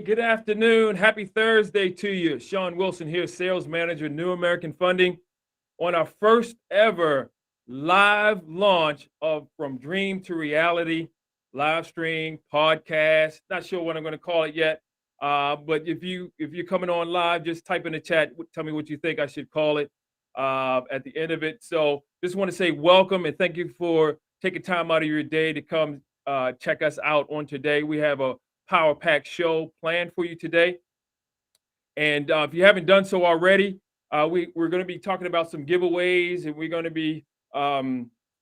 good afternoon. Happy Thursday to you. Shawn Wilson here, sales manager, New American Funding, on our first ever live launch of From Dream to Reality, live stream, podcast. Not sure what I'm going to call it yet. But if you're coming on live, just type in the chat, tell me what you think I should call it at the end of it. So just want to say welcome and thank you for taking time out of your day to come check us out on today. We have a Power Pack show planned for you today. And if you haven't done so already, we're going to be talking about some giveaways, and we're going to be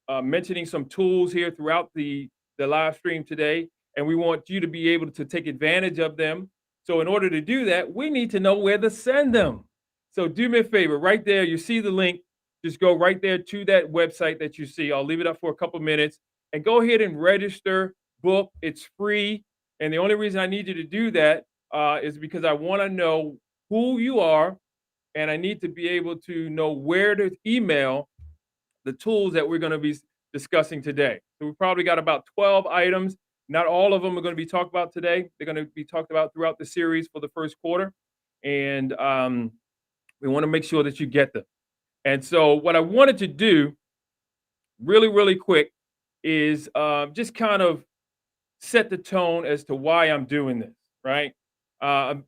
mentioning some tools here throughout the live stream today. And we want you to be able to take advantage of them. So in order to do that, we need to know where to send them. So do me a favor, right there, you see the link. Just go right there to that website that you see. I'll leave it up for a couple minutes and go ahead and register, book. It's free. And the only reason I need you to do that is because I want to know who you are, and I need to be able to know where to email the tools that we're going to be discussing today. So we probably got about 12 items. Not all of them are going to be talked about today. They're going to be talked about throughout the series for the first quarter. And we want to make sure that you get them. And so what I wanted to do really, really quick is just kind of set the tone as to why I'm doing this, right? I've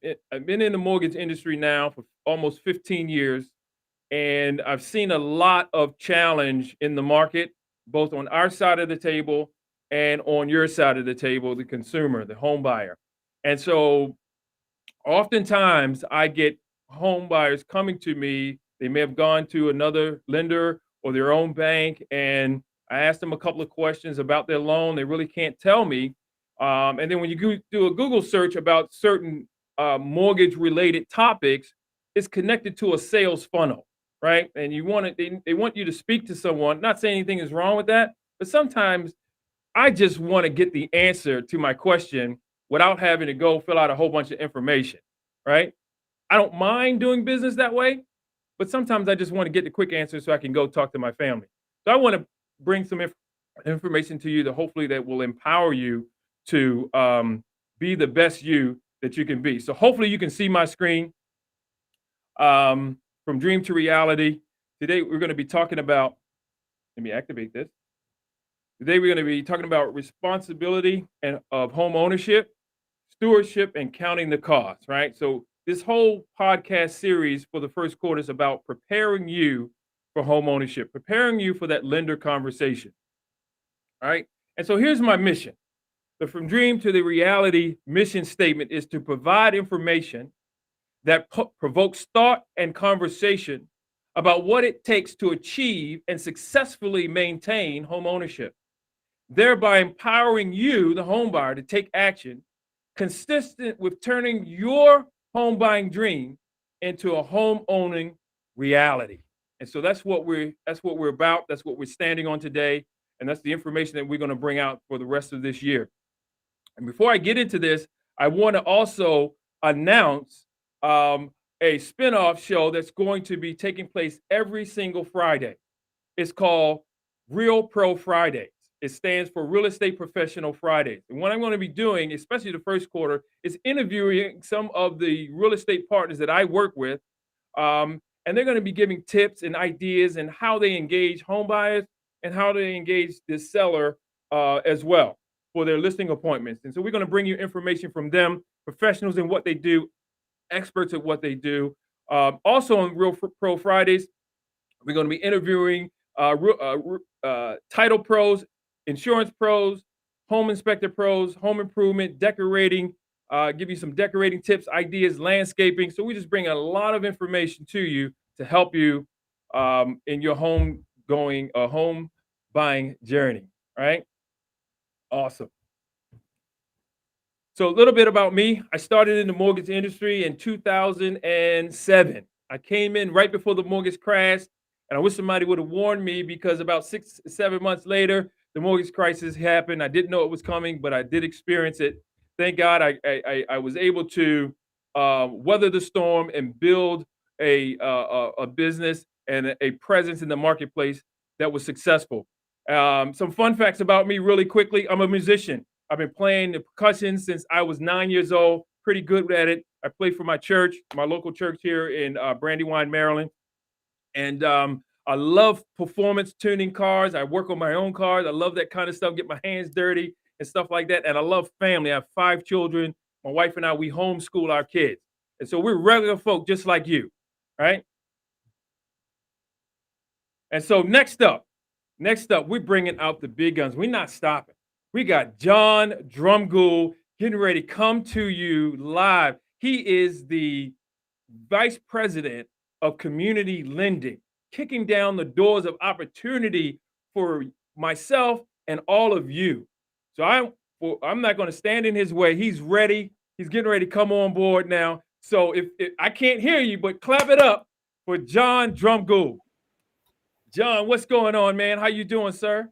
been in the mortgage industry now for almost 15 years, and I've seen a lot of challenge in the market, both on our side of the table and on your side of the table, the consumer, the home buyer. And so oftentimes I get home buyers coming to me. They may have gone to another lender or their own bank, and I asked them a couple of questions about their loan. They really can't tell me. And then when you do a Google search about certain mortgage related topics, it's connected to a sales funnel, right? And they want you to speak to someone. Not saying anything is wrong with that, but sometimes I just want to get the answer to my question without having to go fill out a whole bunch of information, right? I don't mind doing business that way, but sometimes I just want to get the quick answer so I can go talk to my family. So I want to bring some information to you that hopefully that will empower you to be the best you that you can be. So hopefully you can see my screen. From dream to reality. Today we're going to be talking about, let me activate this. Today we're going to be talking about responsibility and of home ownership, stewardship, and counting the costs, right? So this whole podcast series for the first quarter is about preparing you for home ownership, preparing you for that lender conversation, all right? And so here's my mission. The From Dream to the Reality mission statement is to provide information that provokes thought and conversation about what it takes to achieve and successfully maintain home ownership, thereby empowering you, the home buyer, to take action consistent with turning your home buying dream into a home owning reality. And so that's what we're about. That's what we're standing on today. And that's the information that we're going to bring out for the rest of this year. And before I get into this, I want to also announce a spinoff show that's going to be taking place every single Friday. It's called Real Pro Fridays. It stands for Real Estate Professional Fridays. And what I'm going to be doing, especially the first quarter, is interviewing some of the real estate partners that I work with. And they're going to be giving tips and ideas and how they engage home buyers and how they engage the seller as well for their listing appointments. And so we're going to bring you information from them, professionals in what they do, experts at what they do. Also on Real Pro Fridays, we're going to be interviewing title pros, insurance pros, home inspector pros, home improvement, decorating, give you some decorating tips, ideas, landscaping. So we just bring a lot of information to you to help you in your home buying journey, right? Awesome. So a little bit about me. I started in the mortgage industry in 2007. I came in right before the mortgage crash, and I wish somebody would have warned me because about 6-7 months later, the mortgage crisis happened. I didn't know it was coming, but I did experience it. Thank God I was able to weather the storm and build a business and a presence in the marketplace that was successful. Some fun facts about me really quickly. I'm a musician. I've been playing the percussion since I was 9 years old. pretty good at it. I play for my church, my local church here in Brandywine, Maryland. And I love performance tuning cars. I work on my own cars. I love that kind of stuff, get my hands dirty and stuff like that. And I love family. I have 5 children. My wife and I, we homeschool our kids. And so we're regular folk just like you, right? And so next up, we're bringing out the big guns. We're not stopping. We got John Drumgoole getting ready to come to you live. He is the vice president of community lending, kicking down the doors of opportunity for myself and all of you. So I'm not going to stand in his way. He's ready. He's getting ready to come on board now. So if I can't hear you, but clap it up for John Drumgoole. John, what's going on, man? How you doing, sir?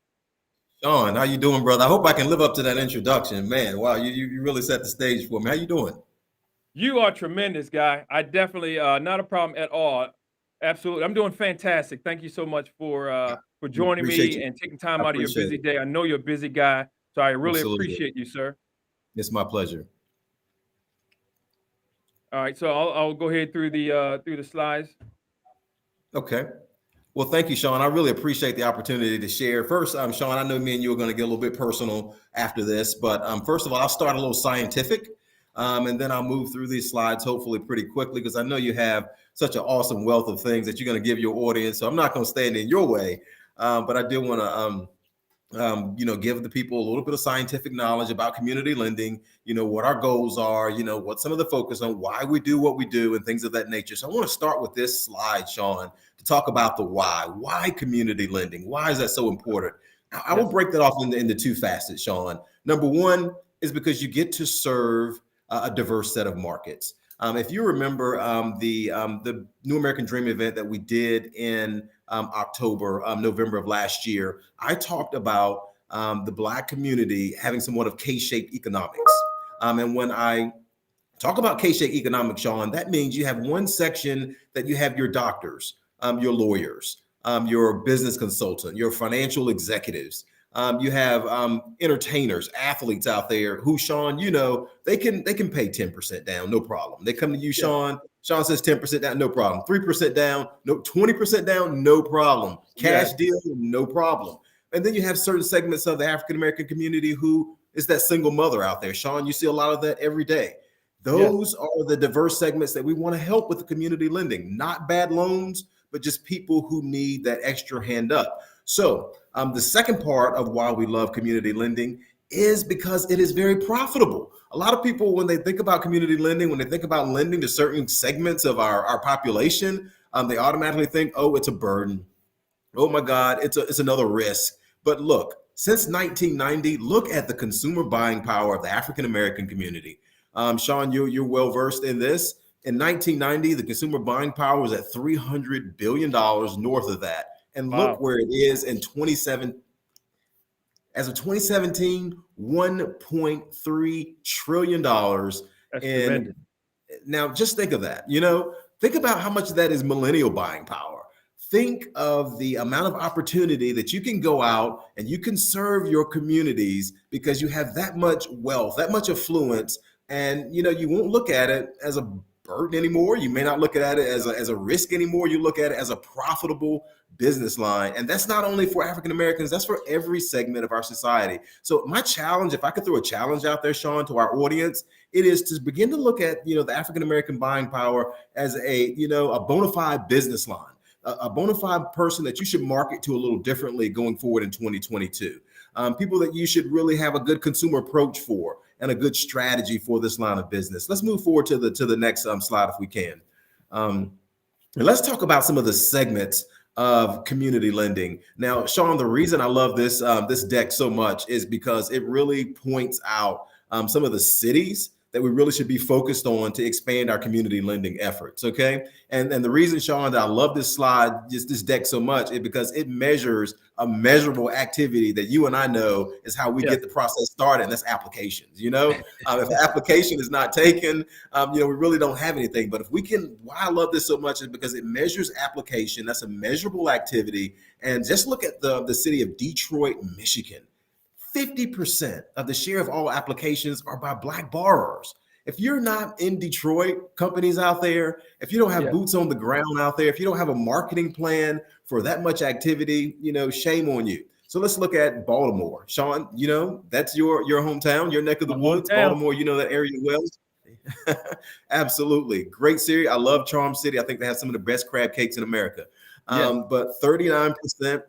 Shawn, how you doing, brother? I hope I can live up to that introduction. Man, wow, you really set the stage for me. How you doing? You are tremendous, guy. I definitely not a problem at all. Absolutely. I'm doing fantastic. Thank you so much for joining me and taking time out of your busy day. I know you're a busy guy, so I really appreciate you, sir. It's my pleasure. All right, so I'll go ahead through the slides. Okay. Well, thank you, Shawn. I really appreciate the opportunity to share. First, Shawn, I know me and you are going to get a little bit personal after this, but first of all, I'll start a little scientific, and then I'll move through these slides hopefully pretty quickly because I know you have such an awesome wealth of things that you're going to give your audience. So I'm not going to stand in your way, but I do want to give the people a little bit of scientific knowledge about community lending, what our goals are, what some of the focus on, why we do what we do and things of that nature. So I want to start with this slide, Shawn, to talk about the why community lending? Why is that so important? I will break that off into 2 facets, Shawn. Number 1 is because you get to serve a diverse set of markets. If you remember the New American Dream event that we did in November of last year, I talked about the Black community having somewhat of K-shaped economics. And when I talk about K-shaped economics, Shawn, that means you have one section that you have your doctors, your lawyers, your business consultant, your financial executives. You have entertainers, athletes out there who, Shawn, they can pay 10% down, no problem. They come to you, Shawn. Shawn says 10% down, no problem. 3% down, no, 20% down, no problem. Cash deal, no problem. And then you have certain segments of the African American community who is that single mother out there. Shawn, you see a lot of that every day. Those are the diverse segments that we want to help with the community lending, not bad loans, but just people who need that extra hand up. So the second part of why we love community lending is because it is very profitable. A lot of people, when they think about community lending, when they think about lending to certain segments of our population, they automatically think, oh, it's a burden. Oh my God, it's another risk. But look, since 1990, look at the consumer buying power of the African American community. Shawn, you're well versed in this. In 1990, the consumer buying power was at $300 billion north of that. And look where it is in 2017. As of 2017, $1.3 trillion. And now just think of that, think about how much of that is millennial buying power. Think of the amount of opportunity that you can go out and you can serve your communities because you have that much wealth, that much affluence. And, you won't look at it as a burden anymore. You may not look at it as a risk anymore. You look at it as a profitable business line. And that's not only for African Americans, that's for every segment of our society. So my challenge, if I could throw a challenge out there, Shawn, to our audience, it is to begin to look at, the African American buying power as a bona fide business line, a bona fide person that you should market to a little differently going forward in 2022. People that you should really have a good consumer approach for and a good strategy for this line of business. Let's move forward to the next slide if we can. And let's talk about some of the segments of community lending. Now, Shawn, the reason I love this deck so much is because it really points out some of the cities that we really should be focused on to expand our community lending efforts, okay? And the reason, Shawn, that I love this slide, just this deck so much, is because it measures a measurable activity that you and I know is how we get the process started, and that's applications, If the application is not taken, we really don't have anything. But if we can, why I love this so much is because it measures application. That's a measurable activity. And just look at the city of Detroit, Michigan. 50% of the share of all applications are by Black borrowers. If you're not in Detroit, companies out there, if you don't have boots on the ground out there, if you don't have a marketing plan for that much activity, shame on you. So let's look at Baltimore. Shawn, that's your hometown, your neck of the woods. Hometown. Baltimore, that area well. Absolutely. Great city. I love Charm City. I think they have some of the best crab cakes in America. But 39%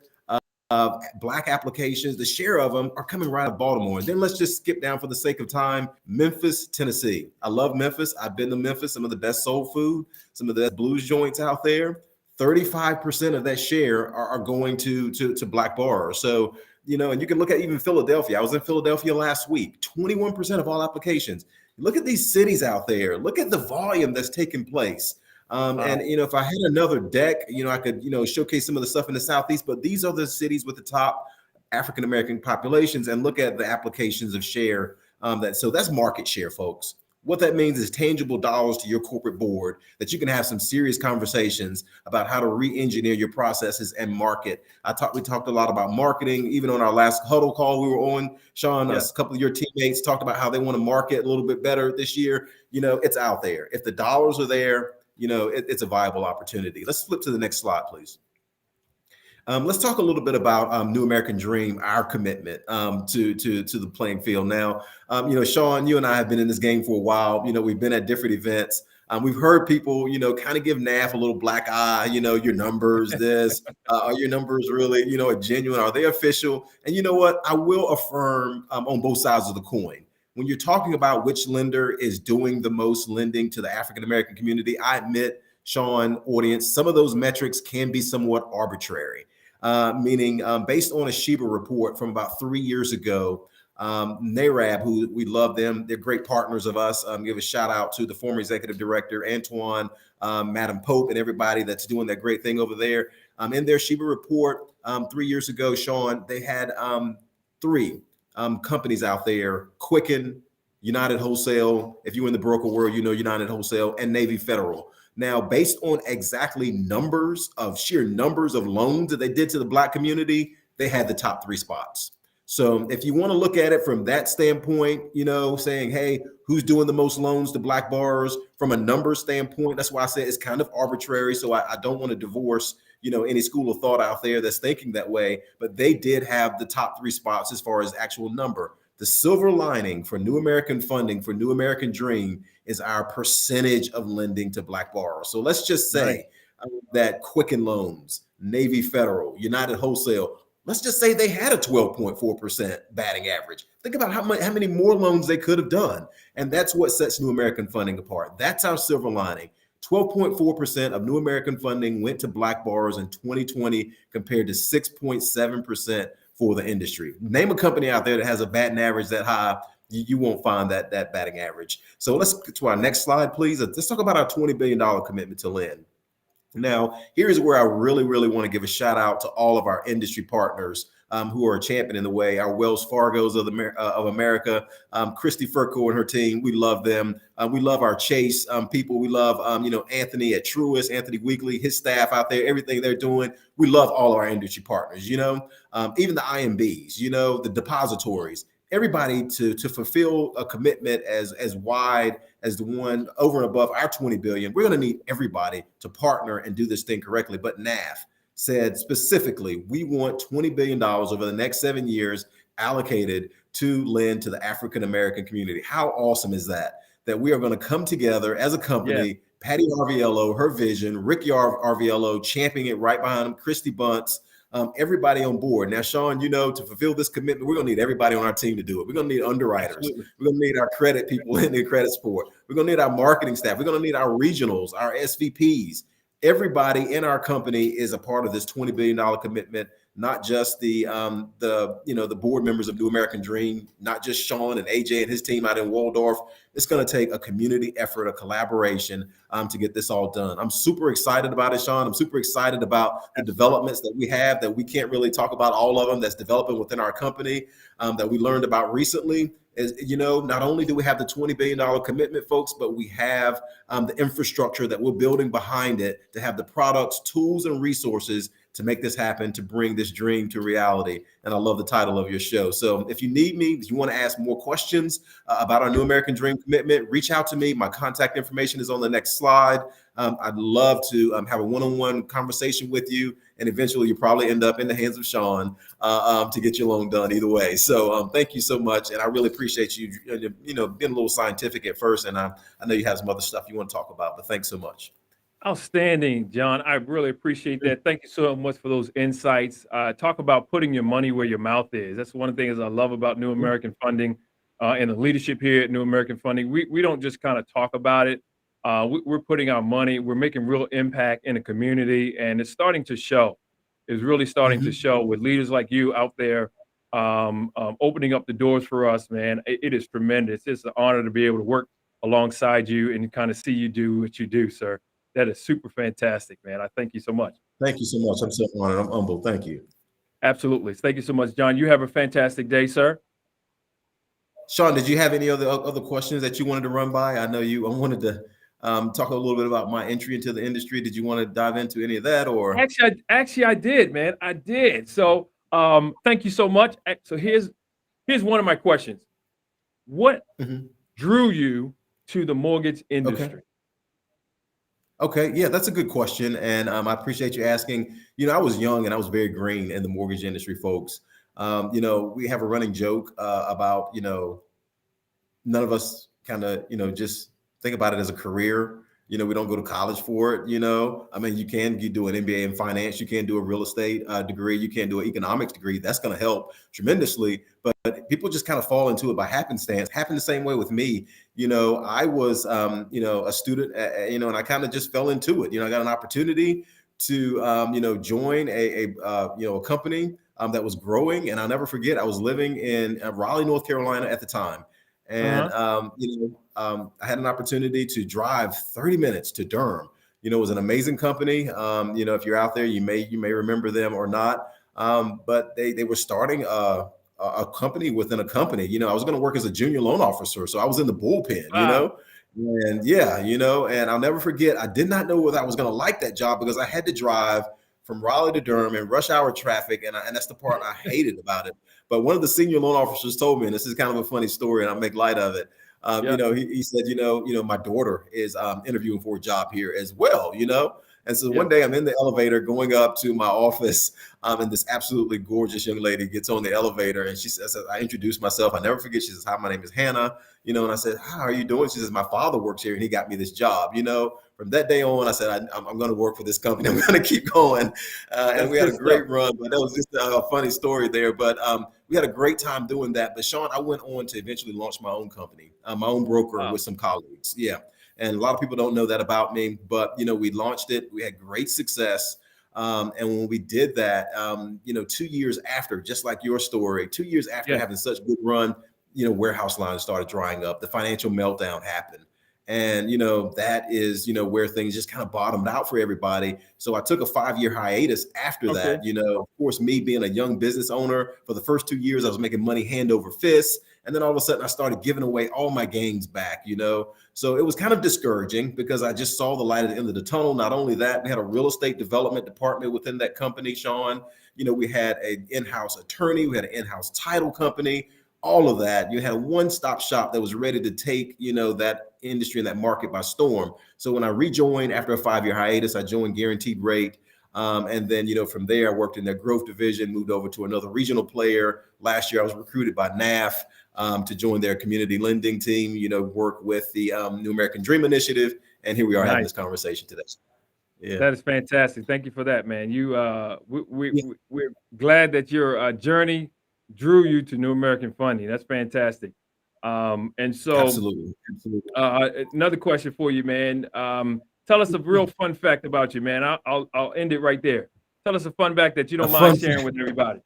of Black applications, the share of them are coming right out of Baltimore. And then let's just skip down for the sake of time. Memphis, Tennessee. I love Memphis. I've been to Memphis, some of the best soul food, some of the best blues joints out there. 35% of that share are going to Black bars. So, and you can look at even Philadelphia. I was in Philadelphia last week. 21% of all applications. Look at these cities out there. Look at the volume that's taking place. And if I had another deck, I could showcase some of the stuff in the Southeast. But these are the cities with the top African American populations, and look at the applications of share. So that's market share, folks. What that means is tangible dollars to your corporate board that you can have some serious conversations about how to re-engineer your processes and market. We talked a lot about marketing, even on our last huddle call we were on. Shawn, a couple of your teammates talked about how they want to market a little bit better this year. It's out there. If the dollars are there, it's a viable opportunity. Let's flip to the next slide, please. Let's talk a little bit about New American Dream, our commitment to the playing field. Now, Shawn, you and I have been in this game for a while. We've been at different events. We've heard people, kind of give NAF a little black eye. Your numbers, this, are your numbers really, genuine? Are they official? And you know what? I will affirm on both sides of the coin. When you're talking about which lender is doing the most lending to the African American community, I admit, Shawn, audience, some of those metrics can be somewhat arbitrary. Meaning based on a Sheba report from about 3 years ago, NARAB, who we love them, they're great partners of us. Give a shout out to the former executive director, Antoine, Madam Pope, and everybody that's doing that great thing over there. In their Sheba report 3 years ago, Shawn, they had three companies out there: Quicken, United Wholesale. If you're in the broker world, United Wholesale, and Navy Federal. Now, based on exactly sheer numbers of loans that they did to the Black community, they had the top 3 spots. So if you want to look at it from that standpoint, saying, hey, who's doing the most loans to Black borrowers from a numbers standpoint, that's why I say it's kind of arbitrary. So I don't want to divorce, any school of thought out there that's thinking that way, but they did have the top 3 spots as far as actual number. The silver lining for New American Funding, for New American Dream, is our percentage of lending to Black borrowers. So let's just say that Quicken Loans, Navy Federal, United Wholesale, let's just say they had a 12.4% batting average. Think about how many more loans they could have done. And that's what sets New American Funding apart. That's our silver lining. 12.4% of New American Funding went to Black borrowers in 2020 compared to 6.7% for the industry. Name a company out there that has a batting average that high. You won't find that batting average. So let's get to our next slide, please. Let's talk about our $20 billion commitment to lend. Now, here's where I really, really want to give a shout out to all of our industry partners who are championing the way. Our Wells Fargos of America, Christy Furco and her team. We love them. We love our Chase people. We love, Anthony at Truist, Anthony Weekly, his staff out there, everything they're doing. We love all of our industry partners, even the IMBs, the depositories. Everybody to fulfill a commitment as wide as the one over and above our 20 billion. We're going to need everybody to partner and do this thing correctly. But NAF said specifically, we want $20 billion over the next 7 years allocated to lend to the African American community. How awesome is that? That we are going to come together as a company. Yeah. Patty Arviello, her vision, Rick Arviello championing it right behind him, Christy Bunce. Everybody on board. Now, Shawn, to fulfill this commitment, we're going to need everybody on our team to do it. We're going to need underwriters. Absolutely. We're going to need our credit people in the credit support. We're going to need our marketing staff. We're going to need our regionals, our SVPs. Everybody in our company is a part of this $20 billion commitment, not just the board members of New American Dream, not just Shawn and AJ and his team out in Waldorf. It's going to take a community effort, a collaboration to get this all done. I'm super excited about it, Shawn. I'm super excited about the developments that we have that we can't really talk about all of them that's developing within our company that we learned about recently. Not only do we have the $20 billion commitment, folks, but we have the infrastructure that we're building behind it to have the products, tools, and resources to make this happen, to bring this dream to reality. And I love the title of your show. So if you need me, if you want to ask more questions about our New American Dream commitment, reach out to me. My contact information is on the next slide. I'd love to have a one-on-one conversation with you, and eventually you probably end up in the hands of Shawn to get your loan done either way. So thank you so much, and I really appreciate you, being a little scientific at first, and I know you have some other stuff you want to talk about, but thanks so much. Outstanding, John. I really appreciate that. Thank you so much for those insights. Talk about putting your money where your mouth is. That's one of the things I love about New American Funding and the leadership here at New American Funding. We don't just kind of talk about it. We're putting our money, we're making real impact in the community, and it's starting to show. It's really starting to show with leaders like you out there opening up the doors for us, man. It is tremendous. It's an honor to be able to work alongside you and kind of see you do what you do, sir. That is super fantastic, man. I thank you so much. Thank you so much. I'm so honored. I'm humbled. Thank you. Absolutely. Thank you so much, John. You have a fantastic day, sir. Shawn, did you have any other questions that you wanted to run by? I wanted to talk a little bit about my entry into the industry. Did you want to dive into any of that, or? Actually, I did, man. I did. So thank you so much. So here's one of my questions. What drew you to the mortgage industry? Okay, yeah, that's a good question, and I appreciate you asking. I was young and I was very green in the mortgage industry, folks. We have a running joke about none of us kind of just think about it as a career. We don't go to college for it. I mean, you do an MBA in finance, you can do a real estate degree, you can do an economics degree. That's going to help tremendously. But people just kind of fall into it by happenstance. Happened the same way with me. I was, a student, and I kind of just fell into it. I got an opportunity to, join a company that was growing. And I'll never forget, I was living in Raleigh, North Carolina at the time. And, I had an opportunity to drive 30 minutes to Durham. It was an amazing company. If you're out there, you may remember them or not. But they were starting a company within a company. I was going to work as a junior loan officer. So I was in the bullpen, and and I'll never forget, I did not know whether I was going to like that job because I had to drive from Raleigh to Durham in rush hour traffic. And that's the part I hated about it. But one of the senior loan officers told me, and this is kind of a funny story and I'll make light of it. He said, my daughter is interviewing for a job here as well, And so one day I'm in the elevator going up to my office, and this absolutely gorgeous young lady gets on the elevator, and she says, I introduced myself. I never forget. She says, hi, my name is Hannah, and I said, how are you doing? She says, my father works here and he got me this job, From that day on, I said, I'm going to work for this company. I'm going to keep going. And we had a great run, but that was just a funny story there. But we had a great time doing that. But Shawn, I went on to eventually launch my own company, my own broker with some colleagues. Yeah. And a lot of people don't know that about me, but, we launched it. We had great success. And when we did that, 2 years after, just like your story, 2 years after having such a good run, warehouse lines started drying up. The financial meltdown happened. And, that is, where things just kind of bottomed out for everybody. So I took a 5-year hiatus after that, of course, me being a young business owner for the first 2 years, I was making money hand over fist. And then all of a sudden I started giving away all my gains back, So it was kind of discouraging because I just saw the light at the end of the tunnel. Not only that, we had a real estate development department within that company, Shawn. We had an in-house attorney, we had an in-house title company, all of that. You had a one-stop shop that was ready to take, that industry and that market by storm. So when I rejoined after a 5-year hiatus, I joined Guaranteed Rate. And then, from there, I worked in their growth division, moved over to another regional player. Last year, I was recruited by NAF to join their community lending team, work with the New American Dream Initiative. And here we are having this conversation today. Yeah. That is fantastic. Thank you for that, man. We're glad that your journey drew you to New American Funding. That's fantastic. And so Absolutely. Another question for you, man. Tell us a real fun fact about you, man. I'll end it right there. Tell us a fun fact that you don't mind sharing with everybody.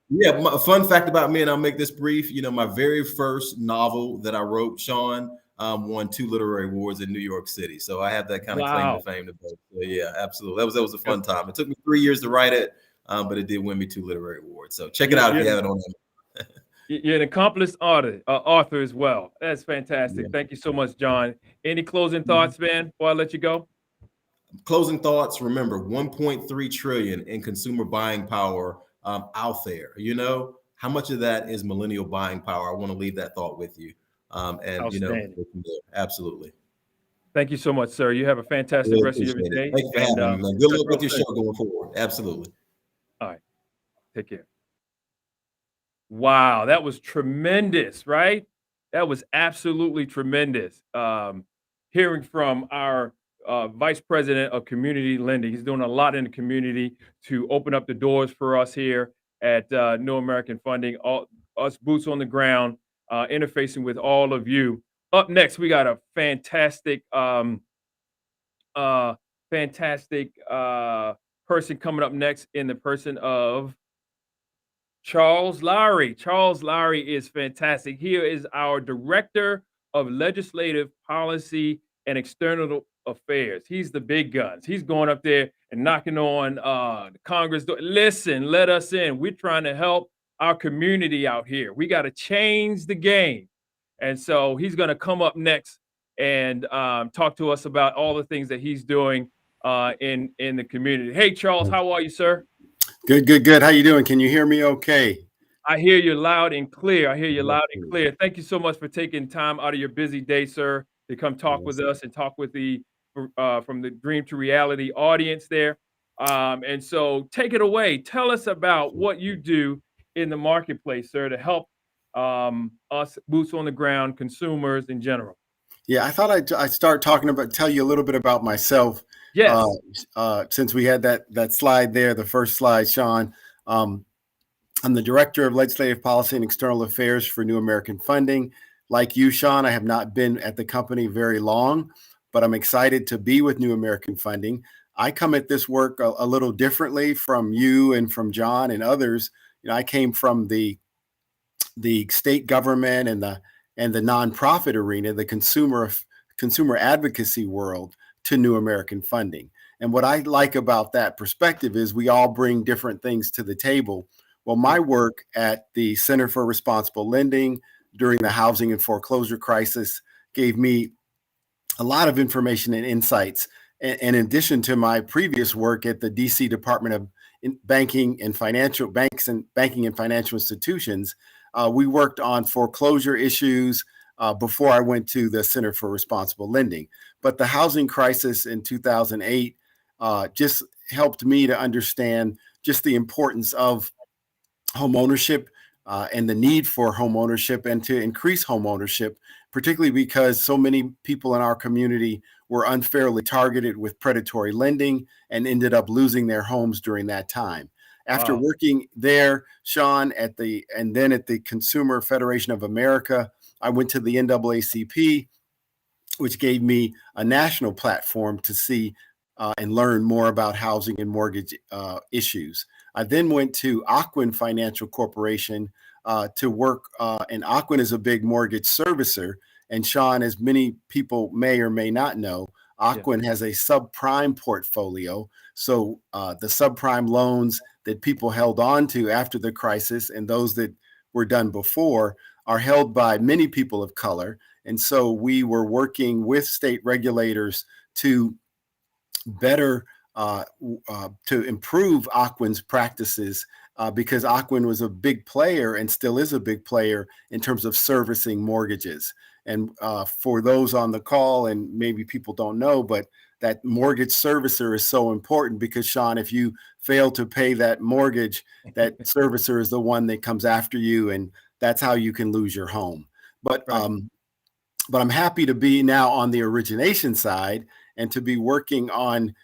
Yeah, a fun fact about me, and I'll make this brief. My very first novel that I wrote, Shawn, won 2 literary awards in New York City. So I have that kind of claim to fame to both. So yeah, absolutely. That was a fun time. It took me 3 years to write it, but it did win me 2 literary awards. So check it out if you haven't on it. You're an accomplished author as well. That's fantastic. Thank you so much, John. Any closing thoughts, man, before I let you go? Closing thoughts. Remember, 1.3 trillion in consumer buying power out there. How much of that is millennial buying power? I want to leave that thought with you. and Outstanding. go from there. Absolutely. Thank you so much, sir. You have a fantastic Really rest of your appreciate it. day. Thank you for And having me, man. we'll Good touch luck real with your soon. show going forward. Absolutely. All right. Take care. Wow, that was tremendous, right? That was absolutely tremendous. Hearing from our vice president of community lending, he's doing a lot in the community to open up the doors for us here at New American Funding. All us boots on the ground, interfacing with all of you. Up next, we got a uh, fantastic person coming up next in the person of Charles Lowry. Charles Lowry is fantastic. He is our Director of Legislative Policy and External Affairs. He's the big guns. He's going up there and knocking on the Congress door. Listen, let us in. We're trying to help our community out here. We got to change the game. And so he's going to come up next and talk to us about all the things that he's doing in the community. Hey, Charles, how are you, sir? Good. How you doing? Can you hear me okay? I hear you loud and clear. I hear you Yes, loud and sir. clear. Thank you so much for taking time out of your busy day, sir, to come talk with Yes. us and talk with the from the Dream to Reality audience there. And so take it away. Tell us about what you do in the marketplace, sir, to help us boots on the ground consumers in general. Yeah, I thought I'd start tell you a little bit about myself. Yes. Since we had that slide there, the first slide, Shawn. I'm the Director of Legislative Policy and External Affairs for New American Funding. Like you, Shawn, I have not been at the company very long, but I'm excited to be with New American Funding. I come at this work a little differently from you and from John and others. I came from the state government and the nonprofit arena, the consumer advocacy world, to New American Funding. And what I like about that perspective is we all bring different things to the table. Well, my work at the Center for Responsible Lending during the housing and foreclosure crisis gave me a lot of information and insights. And in addition to my previous work at the DC Department of Banking and Financial Institutions, we worked on foreclosure issues before I went to the Center for Responsible Lending. But the housing crisis in 2008 just helped me to understand just the importance of home ownership and the need for home ownership and to increase home ownership, particularly because so many people in our community were unfairly targeted with predatory lending and ended up losing their homes during that time. After working there, Shawn, and then at the Consumer Federation of America, I went to the NAACP, which gave me a national platform to see and learn more about housing and mortgage issues. I then went to Ocwen Financial Corporation to work, and Ocwen is a big mortgage servicer. And Shawn, as many people may or may not know, Ocwen has a subprime portfolio. So the subprime loans that people held on to after the crisis and those that were done before are held by many people of color. And so we were working with state regulators to better to improve Ocwen's practices because Ocwen was a big player and still is a big player in terms of servicing mortgages. And for those on the call, and maybe people don't know, but that mortgage servicer is so important because, Shawn, if you fail to pay that mortgage, that servicer is the one that comes after you, and that's how you can lose your home. But I'm happy to be now on the origination side and to be working on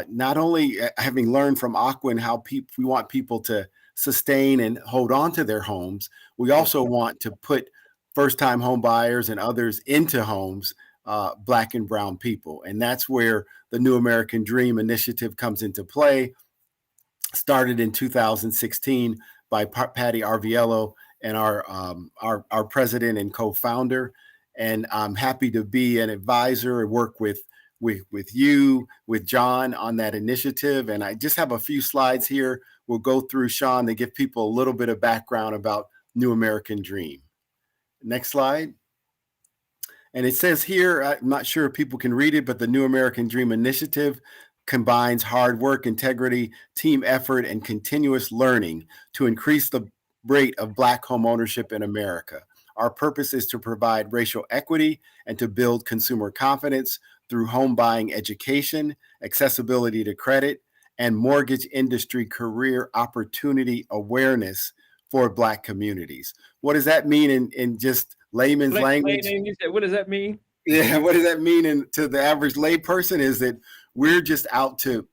not only having learned from Ocwen how we want people to sustain and hold on to their homes, we also want to put first-time home buyers and others into homes, Black and brown people. And that's where the New American Dream initiative comes into play. Started in 2016 by Patty Arviello and our president and co-founder. And I'm happy to be an advisor and work with you, with John on that initiative. And I just have a few slides here we'll go through, Shawn, to give people a little bit of background about New American Dream. Next slide. And it says here, I'm not sure if people can read it, but the New American Dream Initiative combines hard work, integrity, team effort, and continuous learning to increase the rate of Black home ownership in America. Our purpose is to provide racial equity and to build consumer confidence through home buying education, accessibility to credit, and mortgage industry career opportunity awareness for Black communities. What does that mean in just layman's language? What does that mean? Yeah, what does that mean to the average layperson is that we're just out to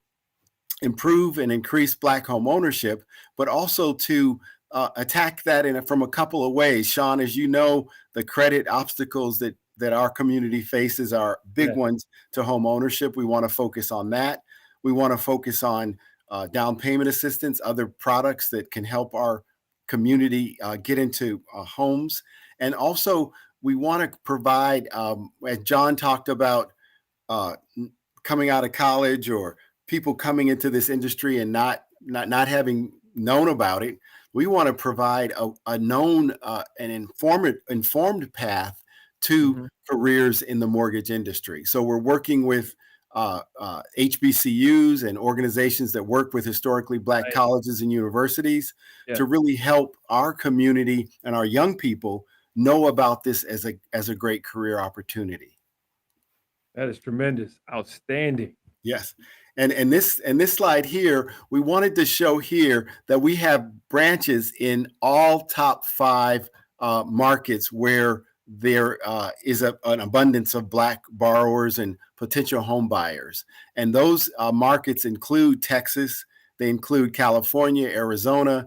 improve and increase Black home ownership, but also to attack that from a couple of ways. Shawn, as you know, the credit obstacles that our community faces are big ones to home ownership. We want to focus on that. We want to focus on down payment assistance, other products that can help our community get into homes. And also, we want to provide, as John talked about, coming out of college or people coming into this industry and not having known about it. We want to provide a known and informed path to careers in the mortgage industry. So we're working with HBCUs and organizations that work with historically Black colleges and universities to really help our community and our young people know about this as a great career opportunity. That is tremendous. Outstanding. Yes. And this slide here, we wanted to show here that we have branches in all top 5 markets where there is an abundance of Black borrowers and potential home buyers. And those markets include Texas, they include California, Arizona,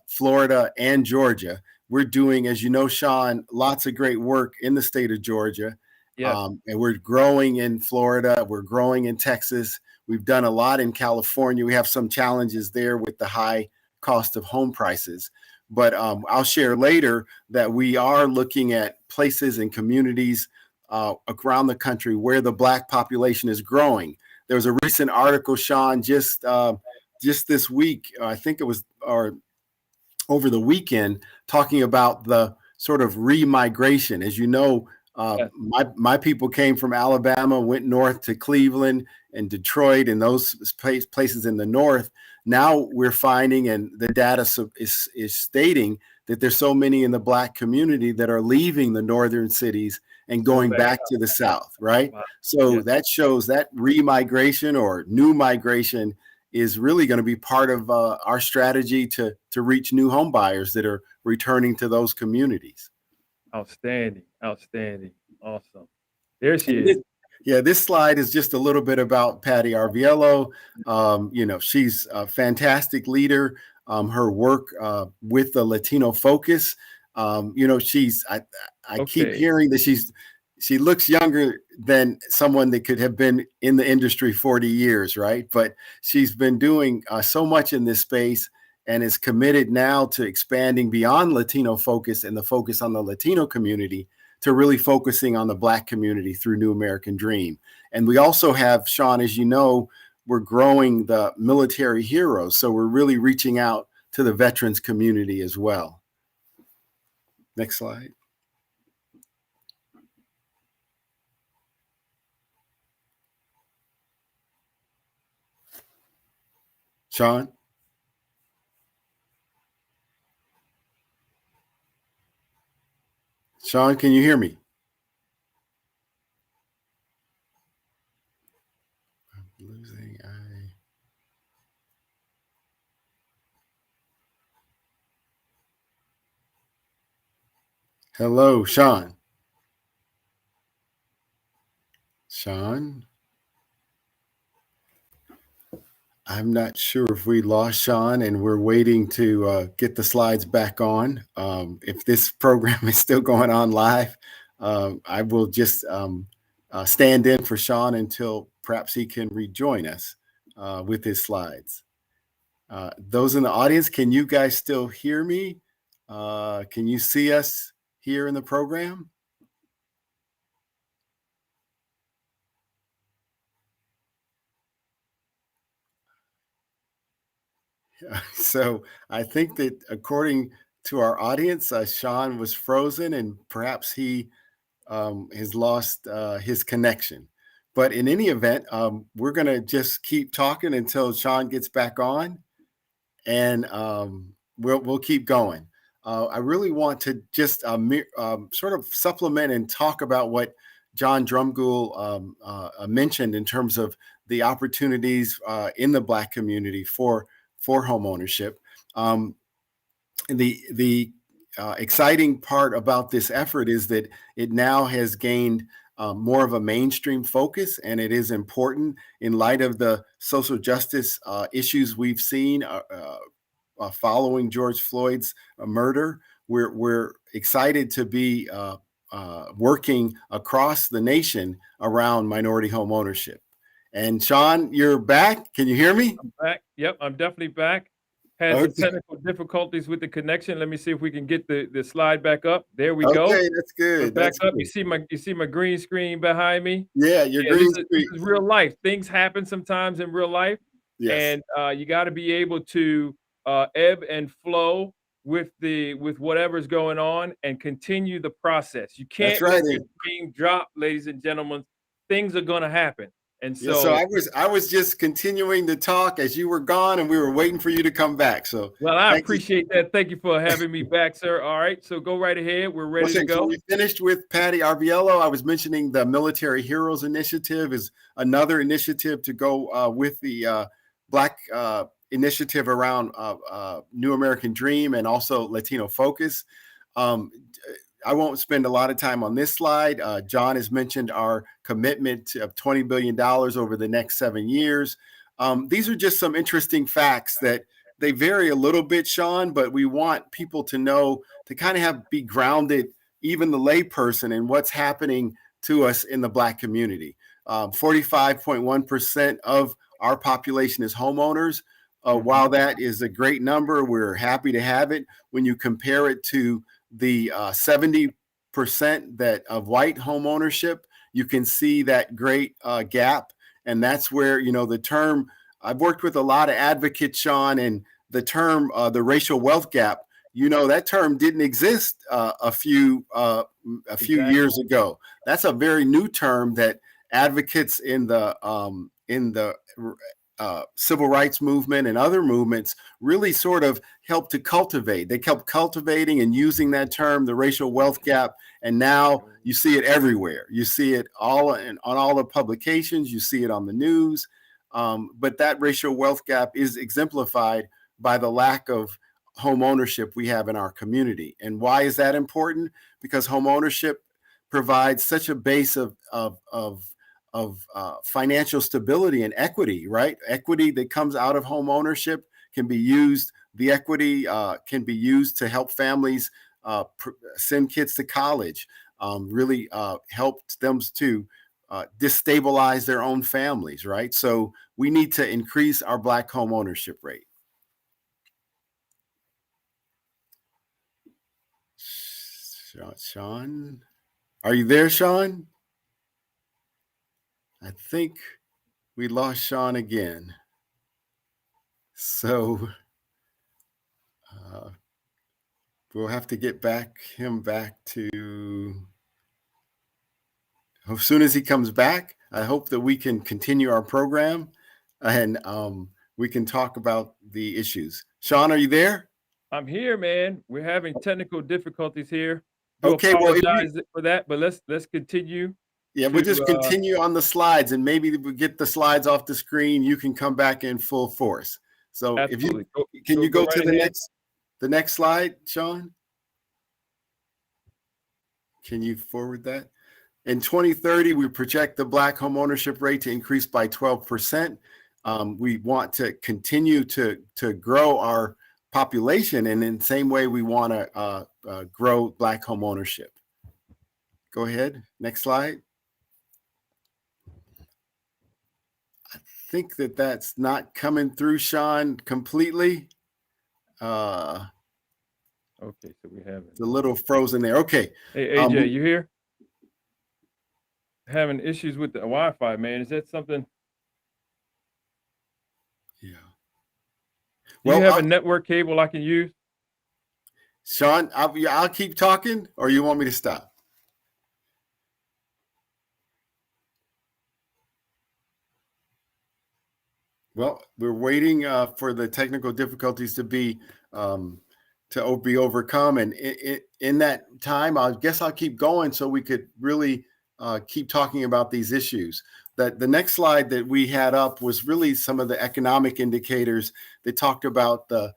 Florida, and Georgia. We're doing, as you know, Shawn, lots of great work in the state of Georgia. And we're growing in Florida. We're growing in Texas. We've done a lot in California. We have some challenges there with the high cost of home prices. But I'll share later that we are looking at places and communities around the country where the Black population is growing. There was a recent article, Shawn, just this week, I think it was, or over the weekend, talking about the sort of remigration. As you know, my people came from Alabama, went north to Cleveland and Detroit and those places in the north. Now we're finding, and the data is stating, that there's so many in the Black community that are leaving the northern cities and going back to the south, right? Wow. So that shows that remigration or new migration is really going to be part of our strategy to reach new home buyers that are returning to those communities. Outstanding. Outstanding. Awesome. There she is. This slide is just a little bit about Patty Arvielo. She's a fantastic leader. Her work with the Latino focus. I keep hearing that she looks younger than someone that could have been in the industry 40 years, right? But she's been doing so much in this space and is committed now to expanding beyond Latino focus and the focus on the Latino community to really focusing on the Black community through New American Dream. And we also have, Shawn, as you know, we're growing the military heroes. So we're really reaching out to the veterans community as well. Next slide. Shawn? Shawn, can you hear me? I'm losing. Hello, Shawn. Shawn? I'm not sure if we lost Shawn and we're waiting to get the slides back on. If this program is still going on live, I will just stand in for Shawn until perhaps he can rejoin us with his slides. Those in the audience, can you guys still hear me? Can you see us here in the program? So I think that according to our audience, Shawn was frozen and perhaps he has lost his connection. But in any event, we're going to just keep talking until Shawn gets back on, and we'll keep going. I really want to just sort of supplement and talk about what John Drumgoole mentioned in terms of the opportunities in the Black community for home ownership. The exciting part about this effort is that it now has gained more of a mainstream focus, and it is important in light of the social justice issues we've seen following George Floyd's murder. We're excited to be working across the nation around minority home ownership. And Shawn, you're back. Can you hear me? I'm back. Yep, I'm definitely back. Had some technical difficulties with the connection. Let me see if we can get the slide back up. There we go. Okay, that's We're good. back That's up. good. You see my green screen behind me. Yeah, your green screen. This is real life. Things happen sometimes in real life, Yes. and you got to be able to ebb and flow with whatever's going on and continue the process. You can't That's right. let your dream drop, ladies and gentlemen. Things are going to happen. And Yeah, so I was just continuing to talk as you were gone, and we were waiting for you to come back. So well, I appreciate that. Thank you for having me back, sir. All right, so go right ahead. We're ready to go. So we finished with Patty Arviello. I was mentioning the Military Heroes Initiative is another initiative to go with the Black initiative around New American Dream and also Latino Focus. I won't spend a lot of time on this slide. John has mentioned our commitment of $20 billion over the next 7 years. These are just some interesting facts that they vary a little bit, Shawn, but we want people to know, to kind of be grounded, even the layperson, in what's happening to us in the Black community. 45.1% of our population is homeowners. While that is a great number, we're happy to have it. When you compare it to the 70% that of white home ownership, you can see that great gap. And that's where, the term, I've worked with a lot of advocates, Shawn, and the term, the racial wealth gap, that term didn't exist a few years ago. That's a very new term that advocates in the civil rights movement and other movements really sort of helped to cultivate. They kept cultivating and using that term, the racial wealth gap, and now you see it everywhere. You see it on all the publications, you see it on the news, but that racial wealth gap is exemplified by the lack of home ownership we have in our community. And why is that important? Because home ownership provides such a base of financial stability and equity, right? Equity that comes out of home ownership can be used. The equity can be used to help families send kids to college, really help them to destabilize their own families, right? So we need to increase our Black home ownership rate. Shawn, are you there, Shawn? I think we lost Shawn again. So we'll have to get him back to, as soon as he comes back, I hope that we can continue our program and we can talk about the issues. Shawn, are you there? I'm here, man. We're having technical difficulties here. Okay, apologize for that, but let's continue. Yeah, we'll just continue on the slides, and maybe we get the slides off the screen. You can come back in full force. So absolutely. Can you go to the next slide, Shawn? Can you forward that? In 2030, we project the Black home ownership rate to increase by 12%. We want to continue to grow our population, and in the same way, we want to grow Black home ownership. Go ahead, next slide. I think that's not coming through, Shawn, completely. Okay, so we have it's a little frozen there. Okay. Hey, AJ, you here? Having issues with the Wi-Fi, man. Is that something? Yeah. Do you have a network cable I can use? Shawn, I'll keep talking, or you want me to stop? Well, we're waiting for the technical difficulties to be to be overcome. And in that time, I guess I'll keep going so we could really keep talking about these issues. That the next slide that we had up was really some of the economic indicators that talked about the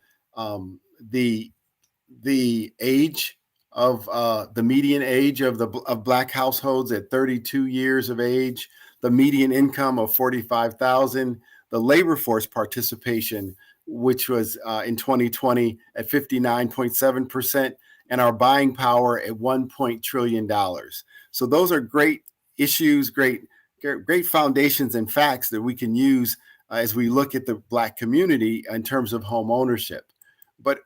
age of the median age of Black households at 32 years of age, the median income of 45,000, the labor force participation, which was in 2020 at 59.7%, and our buying power at $1 trillion. So those are great issues, great foundations and facts that we can use as we look at the Black community in terms of home ownership. But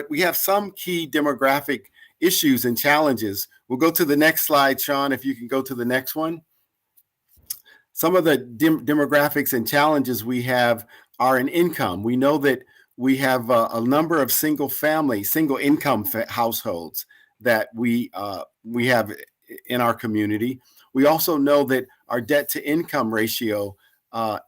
we have some key demographic issues and challenges. We'll go to the next slide, Shawn, if you can go to the next one. Some of the demographics and challenges we have are in income. We know that we have a number of single income households that we have in our community. We also know that our debt to income ratio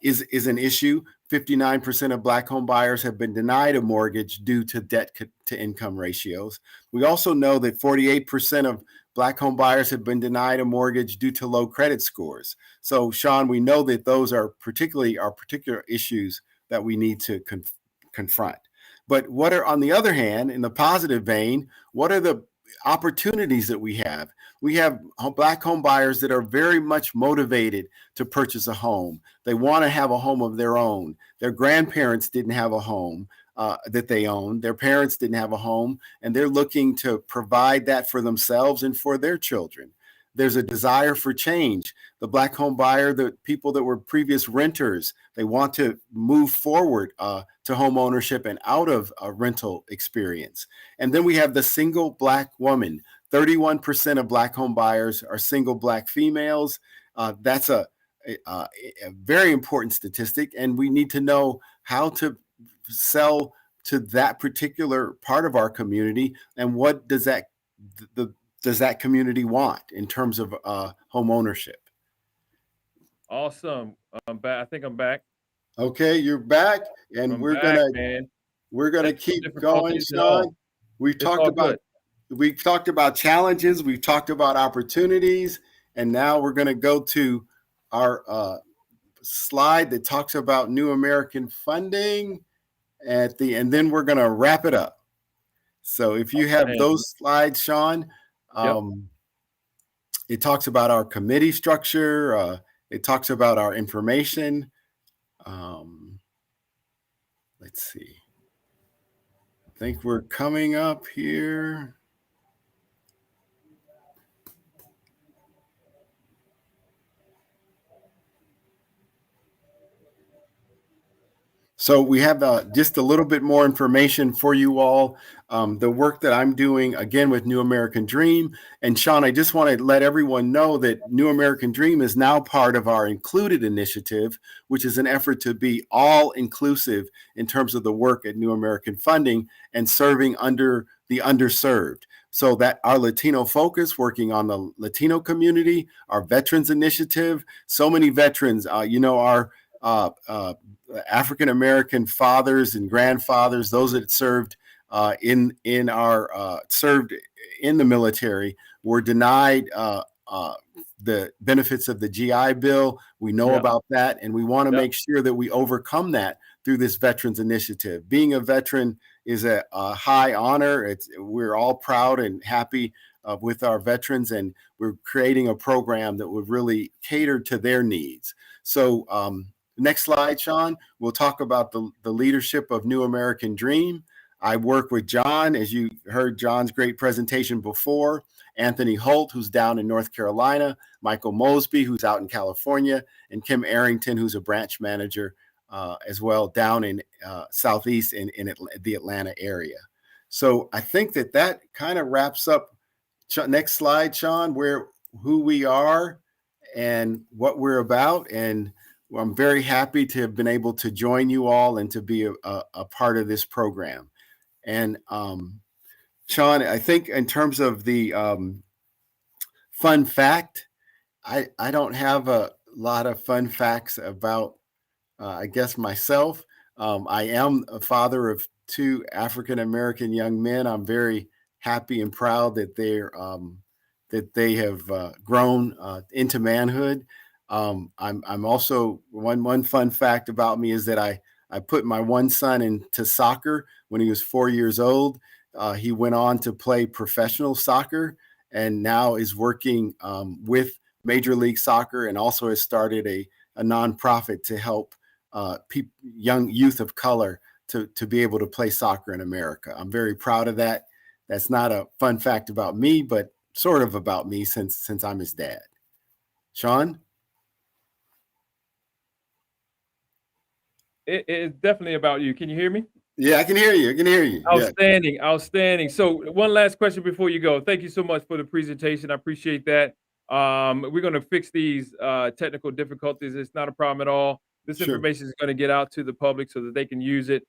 is an issue. 59% of Black home buyers have been denied a mortgage due to debt to income ratios. We also know that 48% of Black home buyers have been denied a mortgage due to low credit scores. So, Shawn, we know that those are particular issues that we need to confront. But what are, on the other hand, in the positive vein, what are the opportunities that we have? We have Black home buyers that are very much motivated to purchase a home. They want to have a home of their own. Their grandparents didn't have a home that they owned. Their parents didn't have a home, and they're looking to provide that for themselves and for their children. There's a desire for change. The Black home buyer, the people that were previous renters, they want to move forward to home ownership and out of a rental experience. And then we have the single Black woman. 31% of Black home buyers are single Black females. That's a very important statistic, and we need to know how to sell to that particular part of our community, and what does that community want in terms of home ownership. Awesome. I'm back. I think I'm back. Okay, you're back, and we're gonna keep going, Shawn. We've talked about challenges, we've talked about opportunities, and now we're going to go to our slide that talks about New American Funding and then we're going to wrap it up. So if you have those slides, Shawn, it talks about our committee structure. It talks about our information. Let's see. I think we're coming up here. So we have just a little bit more information for you all. The work that I'm doing, again, with New American Dream. And Shawn, I just want to let everyone know that New American Dream is now part of our Included initiative, which is an effort to be all inclusive in terms of the work at New American Funding and serving under the underserved. So that our Latino focus, working on the Latino community, our Veterans Initiative, so many veterans, our African-American fathers and grandfathers, those that served served in the military, were denied the benefits of the GI Bill. We know about that, and we want to make sure that we overcome that through this Veterans Initiative. Being a veteran is a high honor. We're all proud and happy with our veterans, and we're creating a program that would really cater to their needs. So next slide, Shawn. We'll talk about the leadership of New American Dream. I work with John, as you heard John's great presentation before, Anthony Holt, who's down in North Carolina, Michael Mosby, who's out in California, and Kim Arrington, who's a branch manager as well down in Southeast in the Atlanta area. So I think that kind of wraps up. Next slide, Shawn, who we are and what we're about. And I'm very happy to have been able to join you all and to be a part of this program. And Shawn, I think in terms of the fun fact, I don't have a lot of fun facts about, I guess, myself. I am a father of two African American young men. I'm very happy and proud that they have grown into manhood. I'm also one fun fact about me is that I put my one son into soccer when he was 4 years old. He went on to play professional soccer and now is working with Major League Soccer, and also has started a nonprofit to help young youth of color to be able to play soccer in America. I'm very proud of that. That's not a fun fact about me, but sort of about me since I'm his dad. Shawn? It's definitely about you. Can you hear me? Yeah, I can hear you. I can hear you. Outstanding, outstanding. So one last question before you go. Thank you so much for the presentation. I appreciate that. We're going to fix these technical difficulties. It's not a problem at all. This Sure. information is going to get out to the public so that they can use it.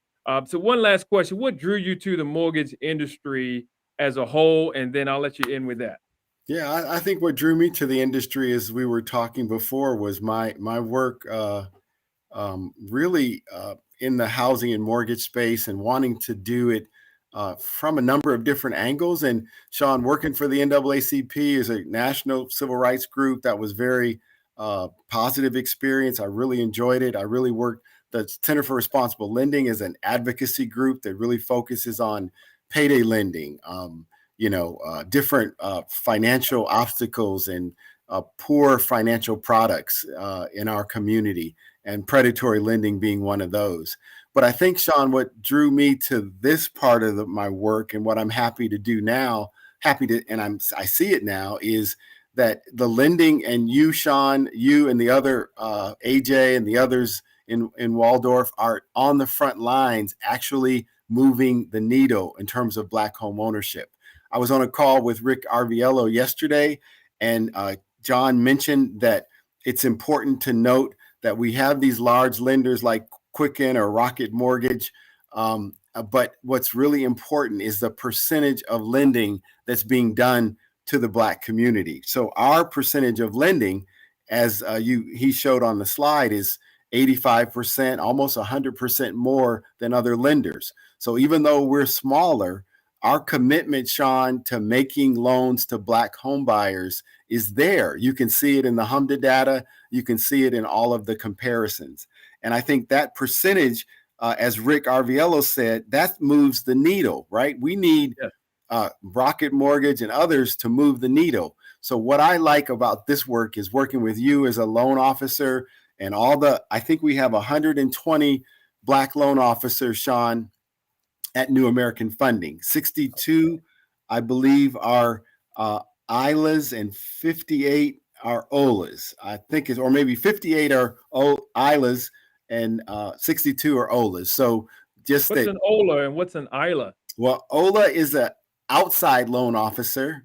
So one last question. What drew you to the mortgage industry as a whole? And then I'll let you in with that. Yeah, I think what drew me to the industry, as we were talking before, was my work really in the housing and mortgage space, and wanting to do it from a number of different angles. And Shawn, working for the NAACP is a national civil rights group. That was very positive experience. I really enjoyed it. I really worked. The Center for Responsible Lending is an advocacy group that really focuses on payday lending, different financial obstacles and poor financial products in our community, and predatory lending being one of those. But I think, Shawn, what drew me to this part of my work, and what I'm happy to do now, I see it now, is that the lending, and you, Shawn, you and the other AJ and the others in Waldorf are on the front lines, actually moving the needle in terms of Black home ownership. I was on a call with Rick Arviello yesterday, and John mentioned that it's important to note that we have these large lenders like Quicken or Rocket Mortgage, but what's really important is the percentage of lending that's being done to the Black community. So our percentage of lending, as he showed on the slide, is 85%, almost 100% more than other lenders. So even though we're smaller, our commitment, Shawn, to making loans to Black home buyers is there. You can see it in the HMDA data. You can see it in all of the comparisons. And I think that percentage, as Rick Arviello said, that moves the needle, right? We need Rocket Mortgage and others to move the needle. So what I like about this work is working with you as a loan officer, and I think we have 120 Black loan officers, Shawn, at New American Funding. 62, I believe, are ILAs, and 58 are OLAs. I think or maybe 58 are ILAs and 62 are OLAs. So what's an OLA and what's an ILA? Well, OLA is an outside loan officer.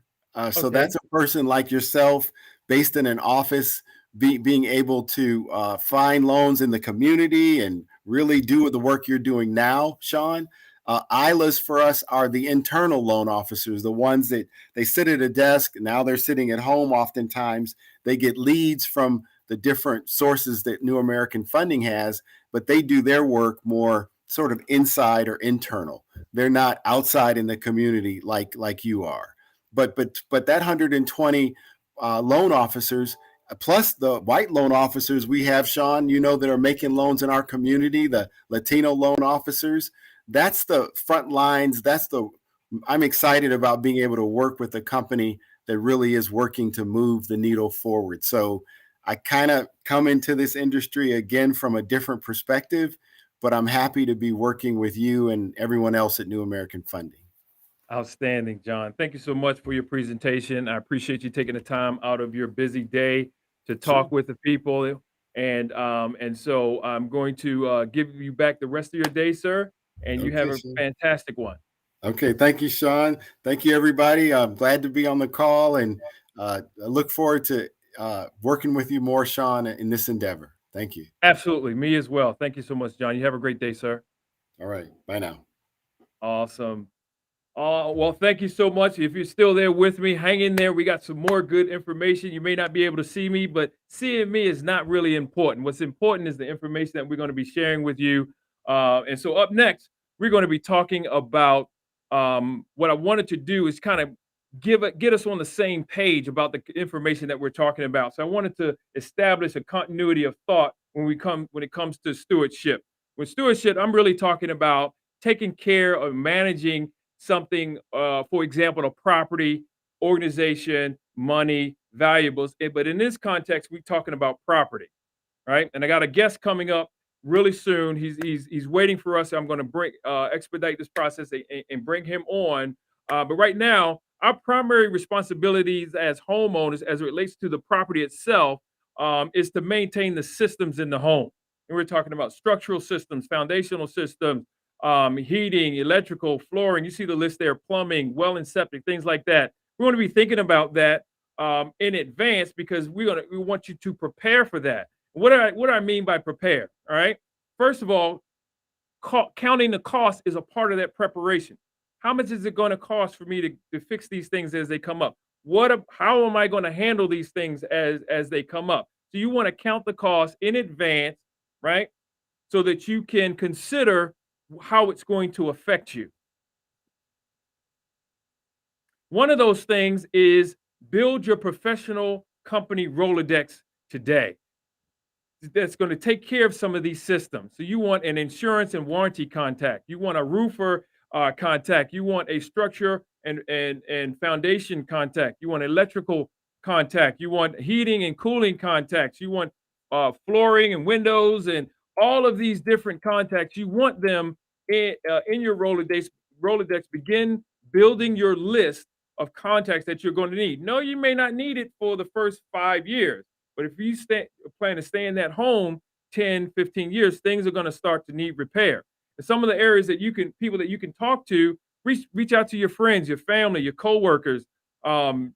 So that's a person like yourself, based in an office, being able to find loans in the community and really do the work you're doing now, Shawn. ILAs for us are the internal loan officers, the ones that they sit at a desk. Now they're sitting at home. Oftentimes they get leads from the different sources that New American Funding has, but they do their work more sort of inside or internal. They're not outside in the community like you are. But that 120 loan officers, plus the white loan officers we have, Shawn, that are making loans in our community, the Latino loan officers, that's the front lines. I'm excited about being able to work with a company that really is working to move the needle forward. So I kind of come into this industry again from a different perspective, but I'm happy to be working with you and everyone else at New American Funding. Outstanding, John. Thank you so much for your presentation. I appreciate you taking the time out of your busy day to talk with the people. And so I'm going to give you back the rest of your day, sir. And you have a fantastic one. Okay. Thank you, Shawn. Thank you, everybody. I'm glad to be on the call, and I look forward to working with you more, Shawn, in this endeavor. Thank you. Absolutely. Me as well. Thank you so much, John. You have a great day, sir. All right. Bye now. Awesome. Well, thank you so much. If you're still there with me, hang in there. We got some more good information. You may not be able to see me, but seeing me is not really important. What's important is the information that we're going to be sharing with you And so up next, we're going to be talking about what I wanted to do is kind of get us on the same page about the information that we're talking about. So I wanted to establish a continuity of thought when it comes to stewardship. With stewardship, I'm really talking about taking care of managing something, for example, a property, organization, money, valuables. But in this context, we're talking about property, right? And I got a guest coming up really soon. He's waiting for us. I'm going to bring expedite this process and bring him on. But right now, our primary responsibilities as homeowners, as it relates to the property itself, is to maintain the systems in the home. And we're talking about structural systems, foundational systems, heating, electrical, flooring. You see the list there: plumbing, well and septic, things like that. We want to be thinking about that in advance because we want you to prepare for that. What do I mean by prepare? All right. First of all, counting the cost is a part of that preparation. How much is it going to cost for me to fix these things as they come up? How am I going to handle these things as they come up? So you want to count the cost in advance, right? So that you can consider how it's going to affect you. One of those things is build your professional company Rolodex today. That's going to take care of some of these systems. So you want an insurance and warranty contact. You want a roofer contact. You want a structure and foundation contact. You want electrical contact. You want heating and cooling contacts. You want flooring and windows and all of these different contacts. You want them in your Rolodex. Rolodex. Begin building your list of contacts that you're going to need. No, you may not need it for the first 5 years. But if you plan to stay in that home 10, 15 years, things are going to start to need repair. And some of the areas that people that you can talk to, reach out to your friends, your family, your coworkers. The